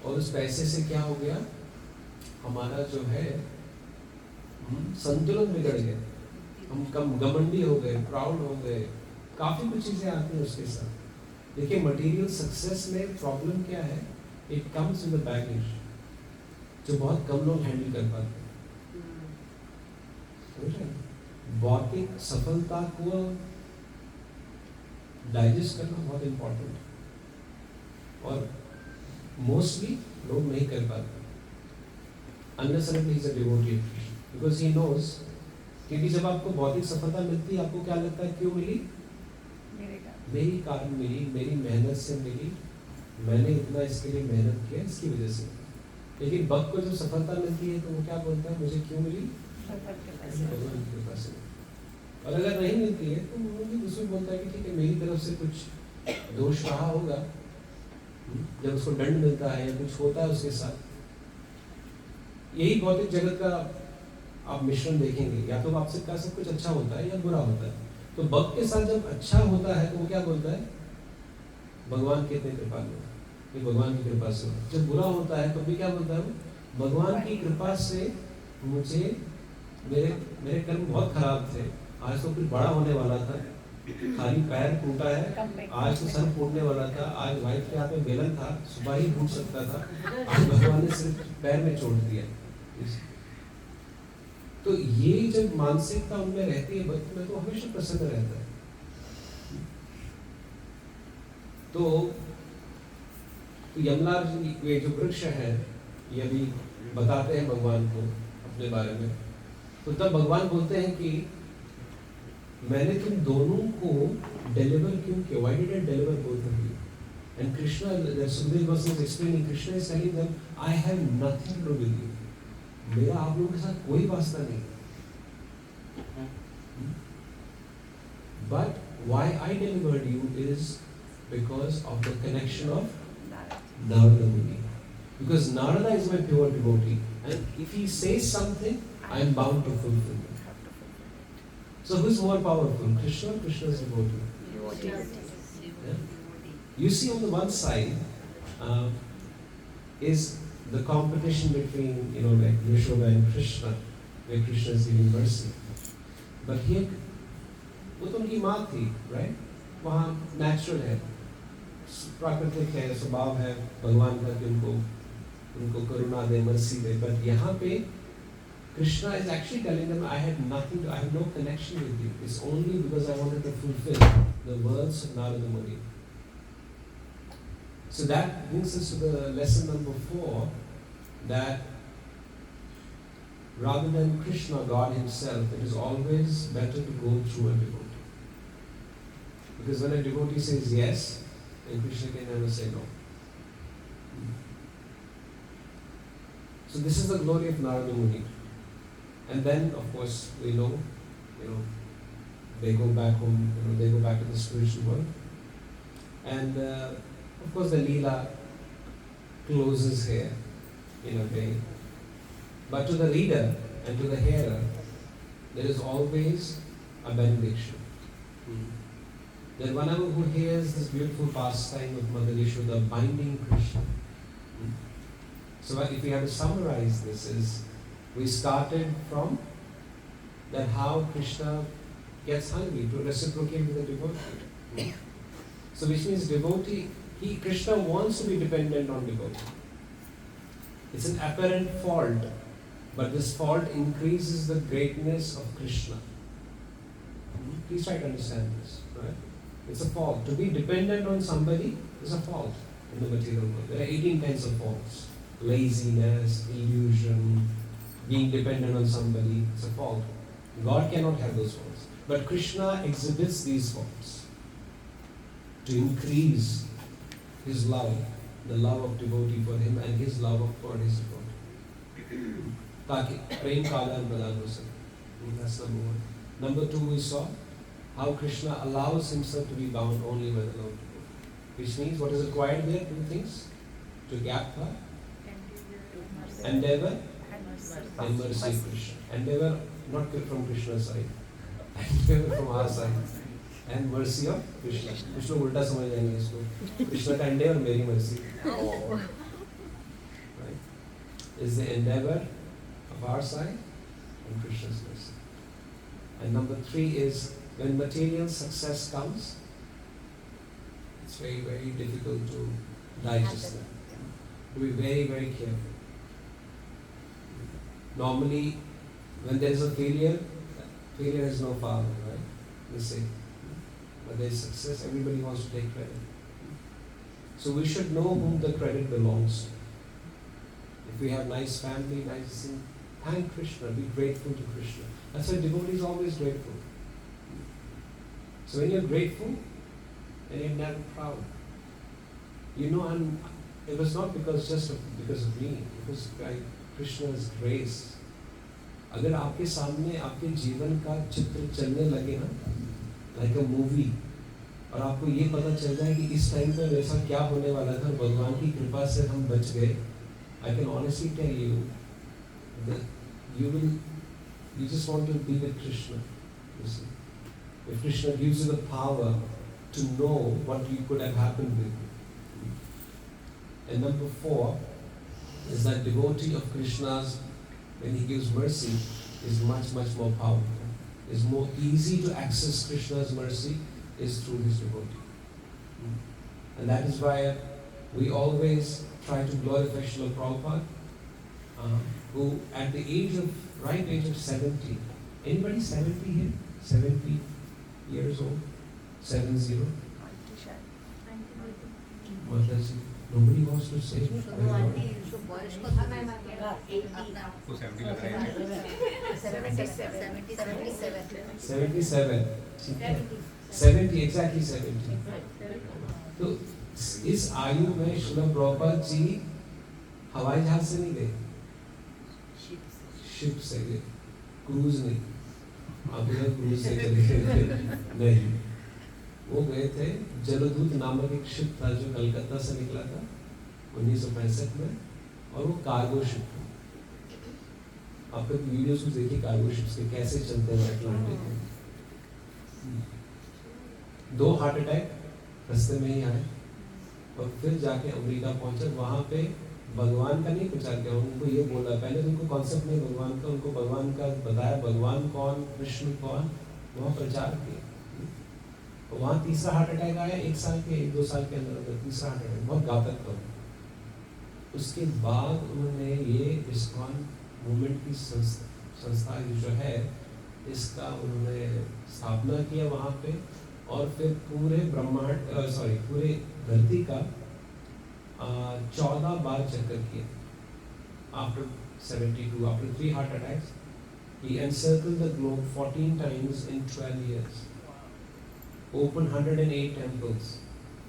Speaker 1: और उस पैसे से क्या हो गया, हमारा जो है संतुलन बिगड़ गया, हम कम घमंडी हो गए, प्राउड हो गए, काफी कुछ चीजें आती हैं उसके साथ। देखिए मटेरियल सक्सेस में प्रॉब्लम क्या है, it comes with the baggage, जो बहुत कम लोग हैंडल कर पाते हैं। भौतिक सफलता को डाइजेस्ट करना बहुत इंपॉर्टेंट है, और मोस्टली लोग नहीं कर पाते। Unnecessarily he is a devotee of Krishna because he knows, क्योंकि जब आपको भौतिक सफलता मिलती है आपको क्या लगता है क्यों मिली? मेरी कारण मिली, मेरी मेहनत से मिली, मैंने इतना इसके लिए मेहनत किया, इसकी वजह से। लेकिन भक्त को जब सफलता मिलती है तो वो क्या बोलता है, मुझे क्यों मिली? भगवान की कृपा से। और अगर नहीं मिलती है तो वो भी दूसरा बोलता है कि ठीक है मेरी तरफ से कुछ दोष रहा होगा, जब उसको दंड मिलता है या कुछ होता है उसके साथ। यही भौतिक जगत का आप मिश्रण देखेंगे, या तो आपसे का सब कुछ अच्छा होता है या बुरा होता है। तो भक्त के साथ जब अच्छा होता है तो वो क्या बोलता है, भगवान कितने कृपालु है, ये भगवान की कृपा से। जब बुरा होता है तो भी क्या बोलता है, भगवान की कृपा से मुझे मेरे कर्म बहुत खराब थे, आज तो कुछ बड़ा होने वाला था, खाली पैर टूटा है, आज तो सर फूटने वाला था, आज वाइफ के हाथ में बेलन था, सुबह ही फूट सकता था, आज भगवान ने सिर्फ पैर में छोड़ दिया। तो ये जब मानसिकता उनमें रहती है भक्त में, तो हमेशा प्रसन्न रहता है। तो यमला ये जो वृक्ष है, ये अभी बताते हैं भगवान को अपने बारे में, तो तब भगवान बोलते हैं कि मैंने तुम दोनों को डिलीवर क्यों किया? Why did I deliver both of you? And Krishna, that Sukadeva Goswami is explaining, Krishna is telling them, I have nothing to do with you. मेरा आप लोगों के साथ कोई वास्ता नहीं. But why I delivered you is because of the connection of Narada Muni. Because Narada is my pure devotee, and if he says something, I am bound to fulfill it. So who's more powerful, Krishna or Krishna's devotee? Yeah? You see, on the one side is the competition between, like Yashoda and Krishna, where Krishna is giving mercy. But here, वो तो उनकी माँ थी, right? वहाँ natural है, प्राकृतिक है, स्वभाव है भगवान का कि उनको करुणा दे, mercy दे. But यहाँ पे Krishna is actually telling them, I have no connection with you. It's only because I wanted to fulfill the words of Narada Muni. So that brings us to the lesson number 4, that rather than Krishna, God Himself, it is always better to go through a devotee. Because when a devotee says yes, then Krishna can never say no. So this is the glory of Narada Muni. And then, of course, we know, they go back home, they go back to the spiritual world. And of course, the Leela closes here in a way. But to the reader and to the hearer, there is always a benediction. That whenever who hears this beautiful pastime of Mother Yashoda binding Krishna. So if we have to summarize this, is we started from that how Krishna gets hungry to reciprocate with the devotee. So which means devotee, Krishna wants to be dependent on devotee. It's an apparent fault, but this fault increases the greatness of Krishna. Please try to understand this, right? It's a fault. To be dependent on somebody is a fault in the material world. There are 18 kinds of faults. Laziness, illusion, being dependent on somebody is a fault. God cannot have those faults. But Krishna exhibits these faults to increase his love, the love of devotee for him and his love for his devotee. Taki prem kala balan ho sake. That's number 1. Number 2, we saw how Krishna allows himself to be bound only by the love of devotee. Which means what is required there? 2 things. To Katha, endeavor, and mercy of Krishna. Endeavor not from Krishna's side, endeavor from our side. And mercy of Krishna. Krishna ulta samajh jayenge isko. Krishna ka endeavor, meri mercy. Right? Is the endeavor of our side and Krishna's mercy. And number 3 is when material success comes, it's very, very difficult to digest that. To be very, very careful. Normally, when there is a failure has no father, right? They say. But there is success, everybody wants to take credit. So we should know whom the credit belongs to. If we have nice family, nice thing, thank Krishna, be grateful to Krishna. That's why devotee is always grateful. So when you're grateful, then you're never proud. It was not because of me, it was by Krishna's grace. अगर आपके सामने आपके जीवन का चित्र चलने लगे ना, like a movie, और आपको ये पता चल जाए कि इस टाइम पे वैसा क्या होने वाला था, भगवान की कृपा से हम बच गए, I can honestly tell you that you just want to be with Krishna. You see, if Krishna gives you the power to know what could have happened with you. And number 4 is that devotee of Krishna's, when he gives mercy, is much, much more powerful. It's more easy to access Krishna's mercy is through his devotee. And that is why we always try to glorify Srila Prabhupada, who at the ripe age of 70, anybody 70 here? 70 years old? 70? Mataji, nobody wants to say.
Speaker 2: वर्ष को था ना 80
Speaker 5: तो 70 लग रहा है
Speaker 1: 77 ठीक है 70 एग्जैक्टली 70 तो इस आयु में श्रील प्रभुपाद जी हवाई जहाज से नहीं गए शिप से गए क्रूज नहीं आप इधर क्रूज से चले गए नहीं वो गए थे जलदूत नामक एक शिप था जो कलकत्ता से निकला था 1965 में और वो कार्गो शिप था आप लोग वीडियोस को देखिए कार्गो शिप्स के कैसे चलते हैं अटलांटिक में 2 हार्ट अटैक रास्ते में ही आए और फिर जाके अमेरिका पहुंचे वहां पे भगवान का नहीं प्रचार किया उनको ये बोला पहले तो उनको कॉन्सेप्ट नहीं भगवान का उनको भगवान का बताया भगवान कौन कृष्ण कौन वहाँ प्रचार किया वहाँ तीसरा हार्ट अटैक आया 1 साल के 1-2 साल के अंदर तीसरा हार्ट अटैक बहुत घातक था उसके बाद उन्होंने ये इस्कॉन मूवमेंट की संस्था जो है इसका उन्होंने स्थापना किया वहाँ पे और फिर पूरे ब्रह्मांड पूरे धरती का 14 बार चक्कर किया after 72 after 3 heart attacks he encircled the globe 14 times in 12 years opened 108 temples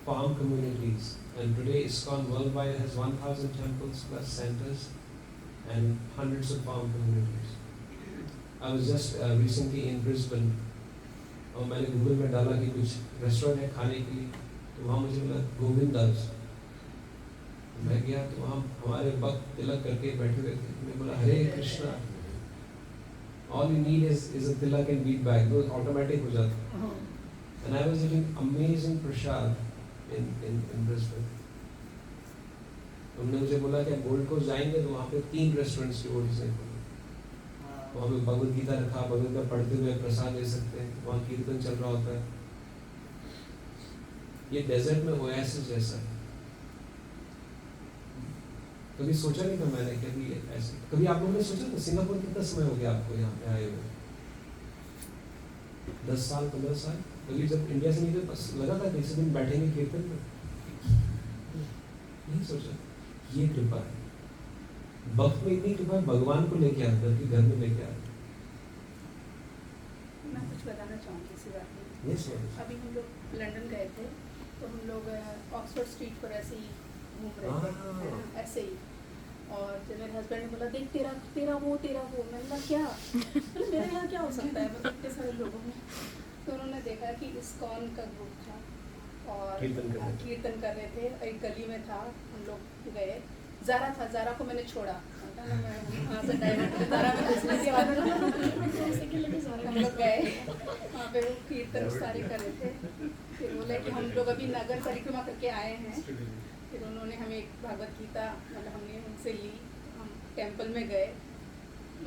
Speaker 1: farm communities and today ISKCON worldwide has 1000 temples plus centers and hundreds of farm communities I was just recently in Brisbane और मैंने Google में डाला कि कुछ restaurant है खाने के लिए तो वहाँ मुझे मिला गोविंदास मैं गया तो वहाँ हमारे भक्त तिलक करके बैठे हुए थे मैं बोला हरे Krishna all you need is a tilak and beat bag वो ऑटोमेटिक हो जाता and I was eating amazing prasad in Brisbane उन्होंने मुझे बोला कि गोल्ड कोस्ट जाएंगे तो वहाँ पे 3 रेस्टोरेंट्स की वो डिजाइन वहाँ पे भगवद गीता रखा भगवद गीता पढ़ते हुए प्रसाद ले सकते हैं वहाँ कीर्तन चल रहा होता है ये डेजर्ट में ओएसिस जैसा है कभी सोचा नहीं था मैंने कभी ऐसे कभी आप लोगों ने सोचा था सिंगापुर कितना समय हो गया आपको यहाँ पे आए हुए 10 साल 15 साल कभी जब इंडिया से निकले बस लगा था कि इसी दिन बैठेंगे कीर्तन में नहीं सोचा ये कृपा है भक्त में इतनी कृपा भगवान को लेके आता है घर में लेके आता
Speaker 6: मैं कुछ बताना चाहूँगी इसी बात में
Speaker 1: यस
Speaker 6: अभी हम लोग लंदन गए थे तो हम लोग ऑक्सफोर्ड स्ट्रीट पर ऐसे ही घूम रहे थे ऐसे ही और जब मेरे हस्बैंड ने बोला देख तेरा तेरा वो मैंने बोला क्या मतलब मेरे यहाँ क्या हो सकता है मतलब इतने सारे लोगों में तो उन्होंने देखा कि ISKCON का ग्रुप था और कीर्तन कर रहे थे एक गली में था हम लोग गए ज़ारा को मैंने छोड़ा वहाँ से डाइवर्ट हम लोग गए वहाँ पे वो कीर्तन सारे कर रहे थे फिर बोले कि हम लोग अभी नगर परिक्रमा करके आए हैं फिर उन्होंने हमें एक भगवत गीता मतलब हमने उनसे ली हम टेंपल में गए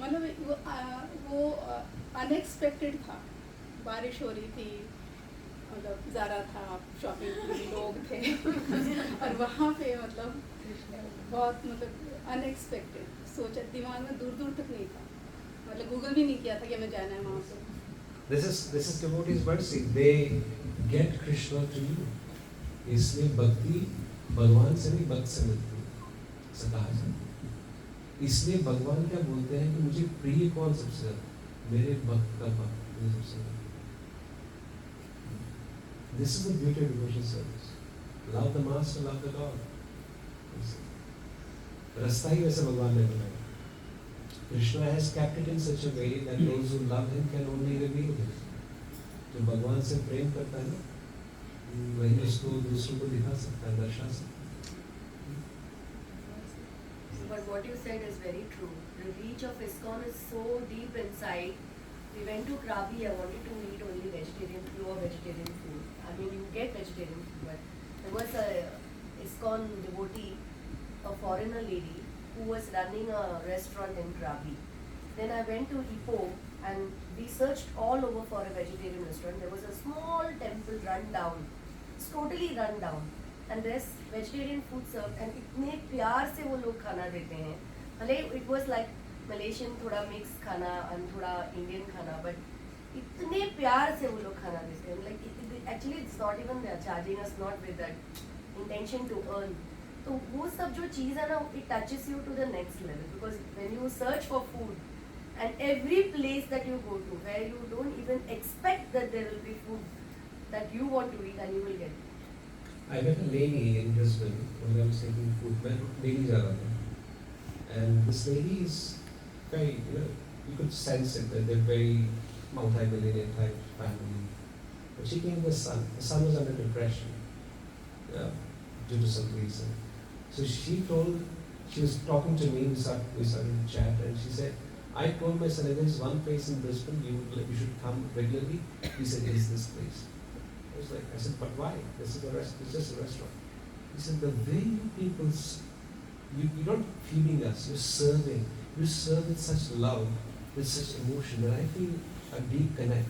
Speaker 6: मतलब वो अनएक्सपेक्टेड था बारिश हो रही थी मतलब ज़ारा था शॉपिंग लोग थे और वहाँ पे मतलब बहुत मतलब अनएक्सपेक्टेड सोचा दिमाग में दूर तक नहीं था मतलब गूगल भी नहीं किया था कि हमें जाना है वहाँ पे
Speaker 1: This is devotees mercy. They get Krishna to you. इसलिए भक्ति भगवान से नहीं भक्त से मिलती है ऐसा कहा जाता है इसलिए भगवान क्या बोलते हैं कि मुझे प्रिय कौन सबसे ज्यादा मेरे भक्त का भक्त मुझे सबसे ज्यादा This is the beauty of devotional service. Love the master, love the Lord. रास्ता ही वैसे भगवान ने बनाया Krishna has kept it in such a way that those who love him can only reveal him. जो भगवान से प्रेम करता है ना वही उसको दूसरों को दिखा सकता है दर्शा सकता है
Speaker 2: But what you said is very true. The reach of ISKCON is so deep inside. We went to Krabi. I wanted to eat only vegetarian, pure vegetarian food. I mean, you get vegetarian food, but there was a ISKCON devotee, a foreigner lady, who was running a restaurant in Krabi. Then I went to Ipoh and we searched all over for a vegetarian restaurant. There was a small temple run down. It's totally run down. And there's vegetarian food served and इतने प्यार से वो लोग खाना देते हैं. भले it was like Malaysian थोड़ा mix खाना and थोड़ा Indian खाना, but इतने प्यार से वो लोग खाना देते हैं. Like actually it's not even they're charging us not with that intention to earn. तो वो सब जो चीज़ है ना, it touches you to the next level, because when you search for food and every place that you go to where you don't even expect that there will be food that you want to eat, and you will get it.
Speaker 1: I met a lady in Brisbane when I was taking food. मैं daily जा रहा था, and this lady is very, you could sense it that they're very multi-millionaire type family. But she came with a son. The son was under depression due to some reason. So she was talking to me. We started to chat, and she said, I told my son, there is one place in Brisbane you should come regularly. He said, is this place? I said, but why? This is it's just a restaurant. He said, the way you people, you're not feeding us, you're serving. You serve with such love, with such emotion, that I feel a deep connect.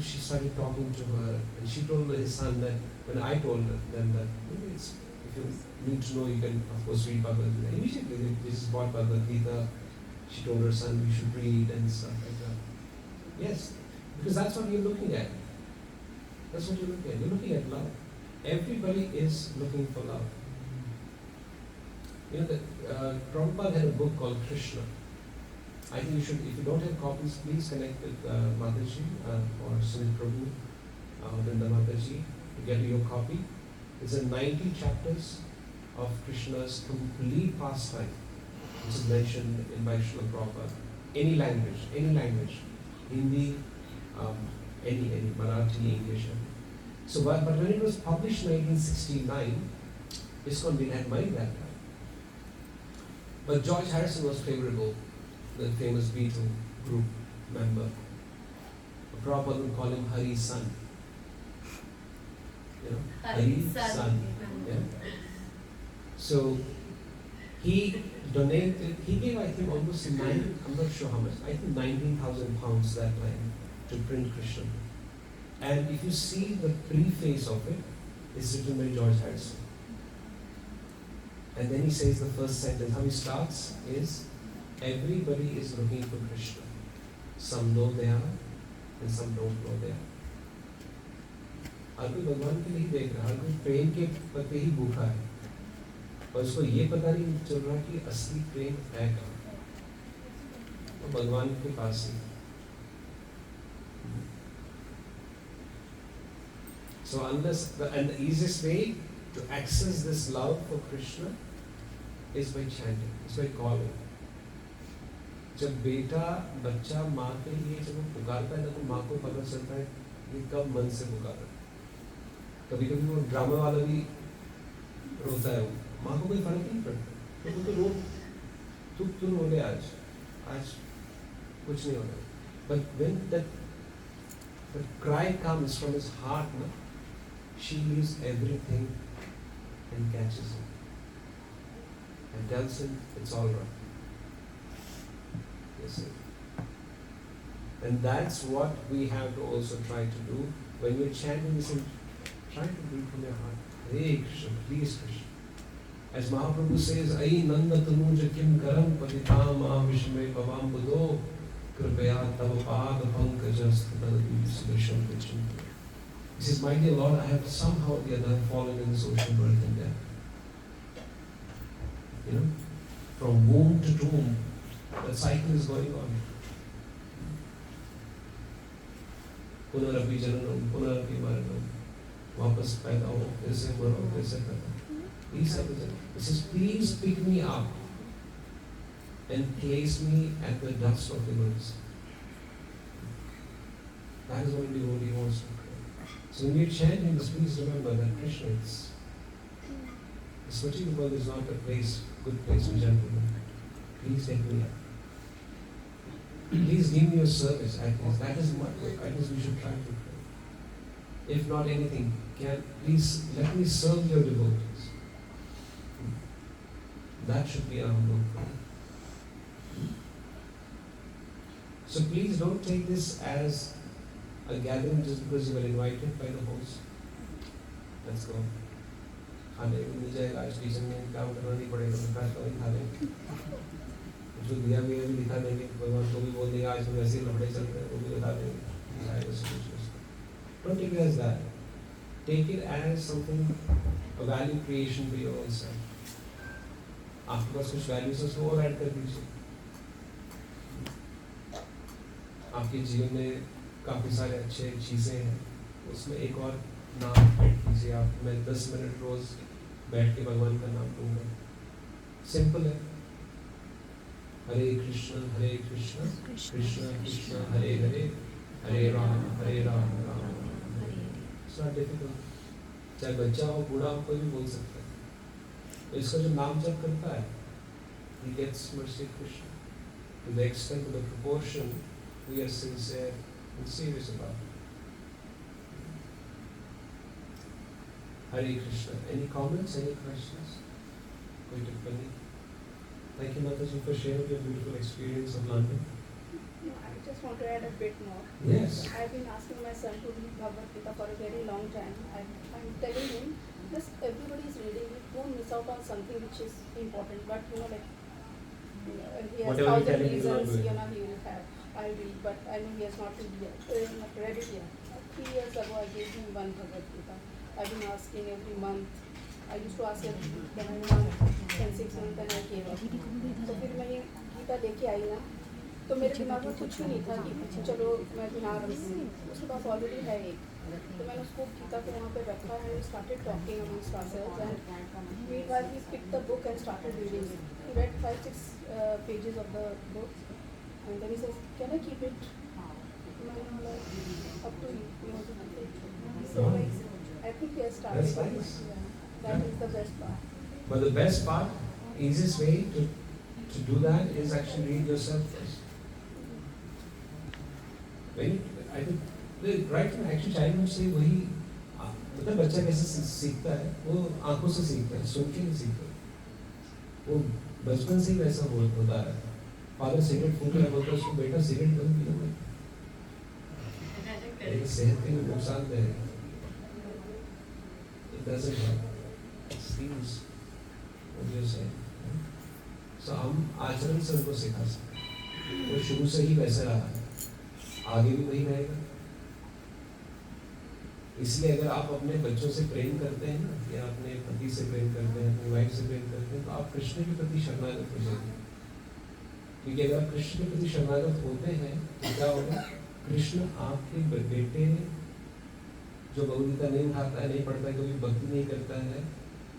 Speaker 1: She started talking to her, and she told his son that, when I told them that, if you need to know, you can, of course, read Bhagavad Gita. Immediately, they just bought Bhagavad Gita. She told her son, we should read and stuff like that. Yes, because that's what you're looking at. That's what you're looking at. You're looking at love. Everybody is looking for love. Prabhupada had a book called Krishna. I think you should, if you don't have copies, please connect with Mataji or Sunil Prabhu, Vrinda Mataji, to get your copy. It's in 90 chapters of Krishna's complete pastime, which is mentioned in by Srila Prabhupada. Any language, Hindi, any Marathi, English. So, but when it was published in 1969, ISKCON didn't have money that time. But George Harrison was favorable, the famous Beatle group member. Prabhupada would call him Hari's son. Hari's son. Yeah. So he donated, he gave, I think, almost I'm not sure how much, I think 19,000 pounds that time to print Krishna. And if you see the preface of it, it's written by George Harrison. And then he says the first sentence, how he starts is, everybody is looking for Krishna. Some know they are, and some don't know they are. हर कोई भगवान के नहीं देख रहा, हर कोई प्रेम के पते ही भूखा है, और उसको ये पता नहीं चल रहा कि असली प्रेम है कहाँ, तो भगवान के पास ही. So and the easiest way to access this love for Krishna is by chanting, is by calling. जब बेटा बच्चा माँ के लिए जब वो पुकारता है ना, तो माँ को पता चलता है ये कब मन से पुकार रहा है. कभी कभी वो ड्रामा वाला भी रोता है, माँ को कोई फर्क नहीं पड़ता, तो रो, तू रो ले आज कुछ नहीं होगा. But when that cry comes from his heart, na, she leaves everything and catches him and tells him it's all right. You see? And that's what we have to also try to do. When you're chanting this, try to do it from your heart. Hare Krishna, please Krishna. As Mahaprabhu says, Ai Nanda Tanuja Kim Karam Patitam Avishme Bhavam Buddho Kripaya Tava Pada Pankajas Tadadu Sudasham Vicham. He says, my dear Lord, I have somehow or the other fallen in this ocean birth and death. From womb to tomb, the cycle is going on. पुनरपि जननम पुनरपि मरणम वापस पैदा हो फिर से मरो फिर से पैदा. He says, please pick me up and place me at the dust of the earth. That is what the devotee wants to pray. So when you chant in this, please remember that Krishna is. This material world is not a good place for gentlemen. Please take me up. Please give me your service at least. That is what at least we should try to pray. If not anything, please let me serve your devotees. That should be our humble prayer. So please don't take this as a gathering just because you were invited by the host. Let's go. खाने को मिल जाएगा, आज teacher ने काम करना नहीं पड़ेगा, तो बैठ कर खा लेंगे. जो दिया भी दिखा देंगे, भगवान को भी बोल देंगे आज हम ऐसे लड़ाई चल रहे हैं, वो भी बता देंगे. Don't take it as that. Take it as something, a value creation for your own self. आपके पास कुछ वैल्यूज है उसको और ऐड कर दीजिए. आपके जीवन में काफ़ी सारे अच्छे चीज़ें हैं, उसमें एक और नाम ऐड कीजिए आप. मैं 10 मिनट रोज़ बैठ के भगवान का नाम लूँगा. सिंपल है. Hare Krishna Krishna Krishna Hare Hare, Hare Ram Ram Hare. It's not difficult. चाहे बच्चा हो बूढ़ा हो कोई भी बोल सकता है. तो इसका जो नाम जप करता है, he gets mercy Krishna to the extent, to the proportion we are sincere and serious about it. Hare Krishna. Any comments? Any questions? कोई टिप्पणी? Thank you, Mataji, for sharing your beautiful experience of London.
Speaker 6: No, I just want to add a bit more.
Speaker 1: Yes.
Speaker 6: I've been asking my son to read Bhagavad Gita for a very long time. I'm telling him, just everybody is reading it, don't miss out on something which is important. But he has
Speaker 1: Whatever you're
Speaker 6: 1,000
Speaker 1: telling him, he's not
Speaker 6: reasons,
Speaker 1: doing.
Speaker 6: he will have. I read, but he has not read it yet. 3 years ago, I gave him one Bhagavad Gita. I've been asking every month. I used to ask every month, then 6 months, then I gave up. तो फिर मैं ये गीता लेके आई ना, तो मेरे दिमाग में कुछ भी नहीं था कि चलो मैं बिहार उसके पास ऑलरेडी है एक. तो मैंने उसको गीता को वहाँ पे रखा है. Started talking amongst ourselves and meanwhile he picked the book and started reading it. He read 5-6 pages of the book and then he says, "Can I keep it?" I'm like, "Up to you. You want to keep it?" So I think he has started.
Speaker 1: That's nice.
Speaker 6: Yeah, that is the best part.
Speaker 1: But the best part, easiest way to do that is actually read yourself first. When I think right from actually childhood से वही मतलब बच्चा कैसे सीखता है, वो आंखों से सीखता है, सुन के नहीं सीखता. वो बचपन से ही वैसा होता है. फादर सिगरेट फूंक रहा होता है, उसको बेटा सिगरेट बंद किया हुआ है, ये सेहत के लिए नुकसानदेह है. It doesn't help. It steals what you're saying. So हम आचरण से उनको सिखा सकते हैं. वो शुरू से ही वैसा रहा है, आगे भी वही रहेगा. इसलिए अगर आप अपने बच्चों से प्रेम करते हैं ना, या अपने पति से प्रेम करते हैं, अपनी वाइफ से प्रेम करते हैं, तो आप कृष्ण के प्रति शरणागत हो जाएंगे. क्योंकि अगर आप कृष्ण के प्रति शरणागत होते हैं तो क्या होगा, कृष्ण आपके बेटे जो भगवद्गीता नहीं उठाता है, नहीं पढ़ता है, कभी भक्ति नहीं करता है,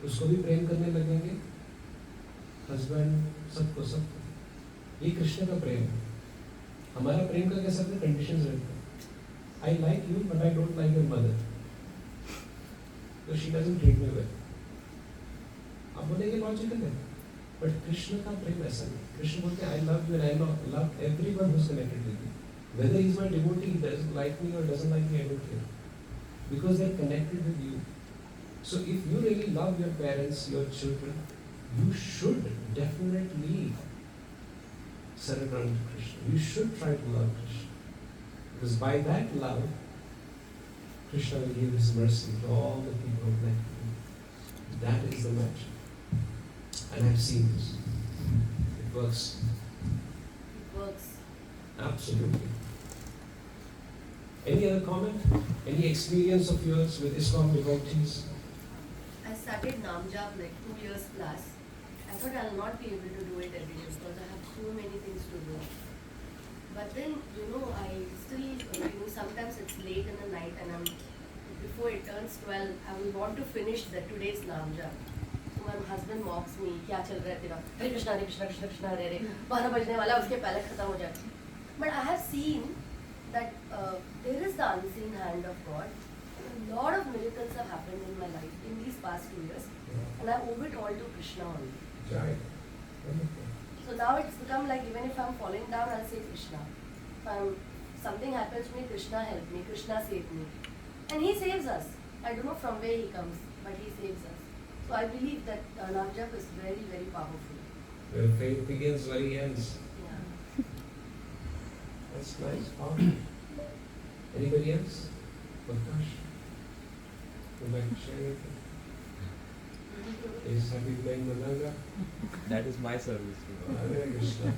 Speaker 1: उसको भी प्रेम करने लगेंगे. हस्बैंड सबको सबको. ये कृष्ण का प्रेम है. हमारा प्रेम का कैसा अपने कंडीशंस रहते हैं. I like you, but I don't like your mother. So she doesn't treat me well. आप बोलेंगे लॉजिकल है, बट कृष्ण का प्रेम ऐसा नहीं. कृष्ण बोलते हैं I love you and I love everyone who's connected with you. Whether he's my devotee, he doesn't like me or doesn't like me, I don't care. Because they're connected with you. So if you really love your parents, your children, you should definitely surrender to Krishna. You should try to love Krishna. Because by that love, Krishna will give His mercy to all the people who connect with Him. That is the magic. And I've seen this. It works.
Speaker 2: It works.
Speaker 1: Absolutely. Any other comment? Any experience of yours with Islam devotees?
Speaker 2: I started Namjap like 2 years plus. I thought I'll not be able to do it every day because I have so many things to do. But then, I still, sometimes it's late in the night and before it turns 12, I will want to finish today's Namjap. So my husband mocks me, क्या चल रहा है तेरा? Hare Krishna, Hare Krishna, Krishna Krishna, Hare Hare. 12 बजने वाला उसके पहले खत्म हो जाए. But I have seen that there is the unseen hand of God. A lot of miracles have happened in my life in these past 2 years, and I owe it all to Krishna only.
Speaker 1: Right. Wonderful.
Speaker 2: So now it's become like even if I'm falling down, I'll say Krishna. If something happens to me, Krishna help me, Krishna save me. And He saves us. I don't know from where He comes, but He saves us. So I believe that Namjap is very, very powerful.
Speaker 1: Where faith begins, where He ends.
Speaker 2: Yeah.
Speaker 1: That's nice. Powerful. Anybody else? Prakash? Would like to share anything? Is happy playing Mridanga?
Speaker 5: That is my service.
Speaker 1: Hare Krishna.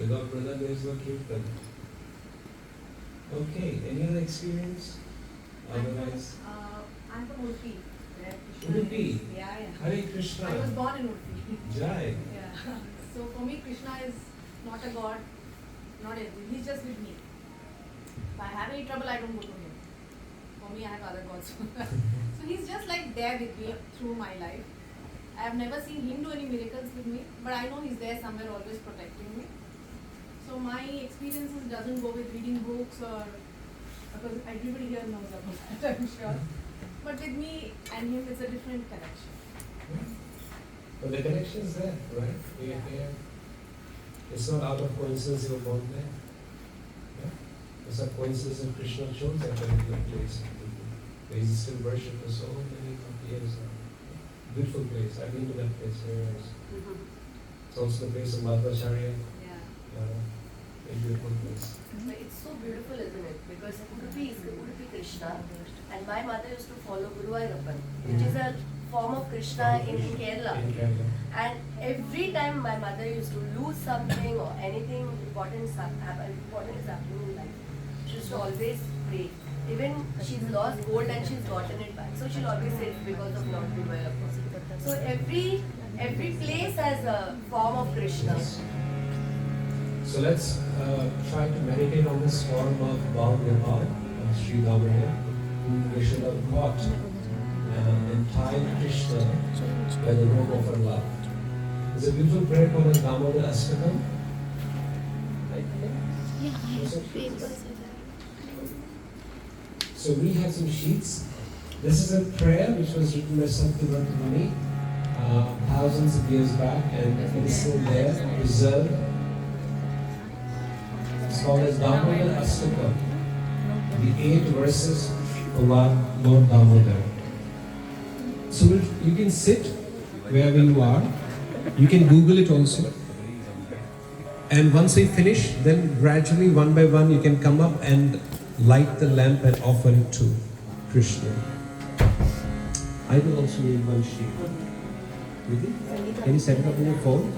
Speaker 1: Without Mridanga, there is no Kirtan. Okay, any other experience? Otherwise,
Speaker 6: I'm from Udupi. where Krishna
Speaker 1: Udupi?
Speaker 6: is. Yeah.
Speaker 1: Hare Krishna.
Speaker 6: I was born in Udupi.
Speaker 1: Jai.
Speaker 6: Yeah. So for me, Krishna is not a god, not everything. He's just with me. If I have any trouble, I don't go to him. For me, I have other gods. So he's just like there with me through my life. I have never seen him do any miracles with me, but I know he's there somewhere always protecting me. So my experiences doesn't go with reading books or, because everybody here knows about that, I'm sure. But with me and him, it's a different connection.
Speaker 1: But the connection is there, right? Yeah. It's not out of coincidence you were born there. Yeah? It's a coincidence that Krishna chose that particular place. Where he's still worshipped for so many years now. Beautiful place. I've been to that place very nice. It's also the place of Madhvacharya.
Speaker 2: Yeah.
Speaker 1: A beautiful place.
Speaker 2: But it's so beautiful, isn't it? Because Udupi is Udupi Krishna, and my mother used to follow Guru Ayyappan, which is a form of Krishna in Kerala.
Speaker 1: In Kerala.
Speaker 2: And every time my mother used to lose something or anything important is happening in life, she used to always pray. Even she's lost gold and she's gotten it back. So she'll always say it's because of Lord Guru Ayyappan. So every place has a form of Krishna.
Speaker 1: Yes. So let's try to meditate on this form of Bal Gopal, Sri Damodar, whom Yashoda caught and tied Krishna by the rope of her love. There's a beautiful prayer called as Damodar Astakam.
Speaker 4: Yeah, I have papers.
Speaker 1: So we have some sheets. This is a prayer which was written by Satyavrat Muni thousands of years back, and it is still there, preserved. It's called as Damodar Astakam, the 8 verses of Lord Damodar. So you can sit wherever you are. You can Google it also. And once we finish, then gradually, one by one, you can come up and light the lamp and offer it to Krishna. I will also need one sheet. Can you set it up on your phone?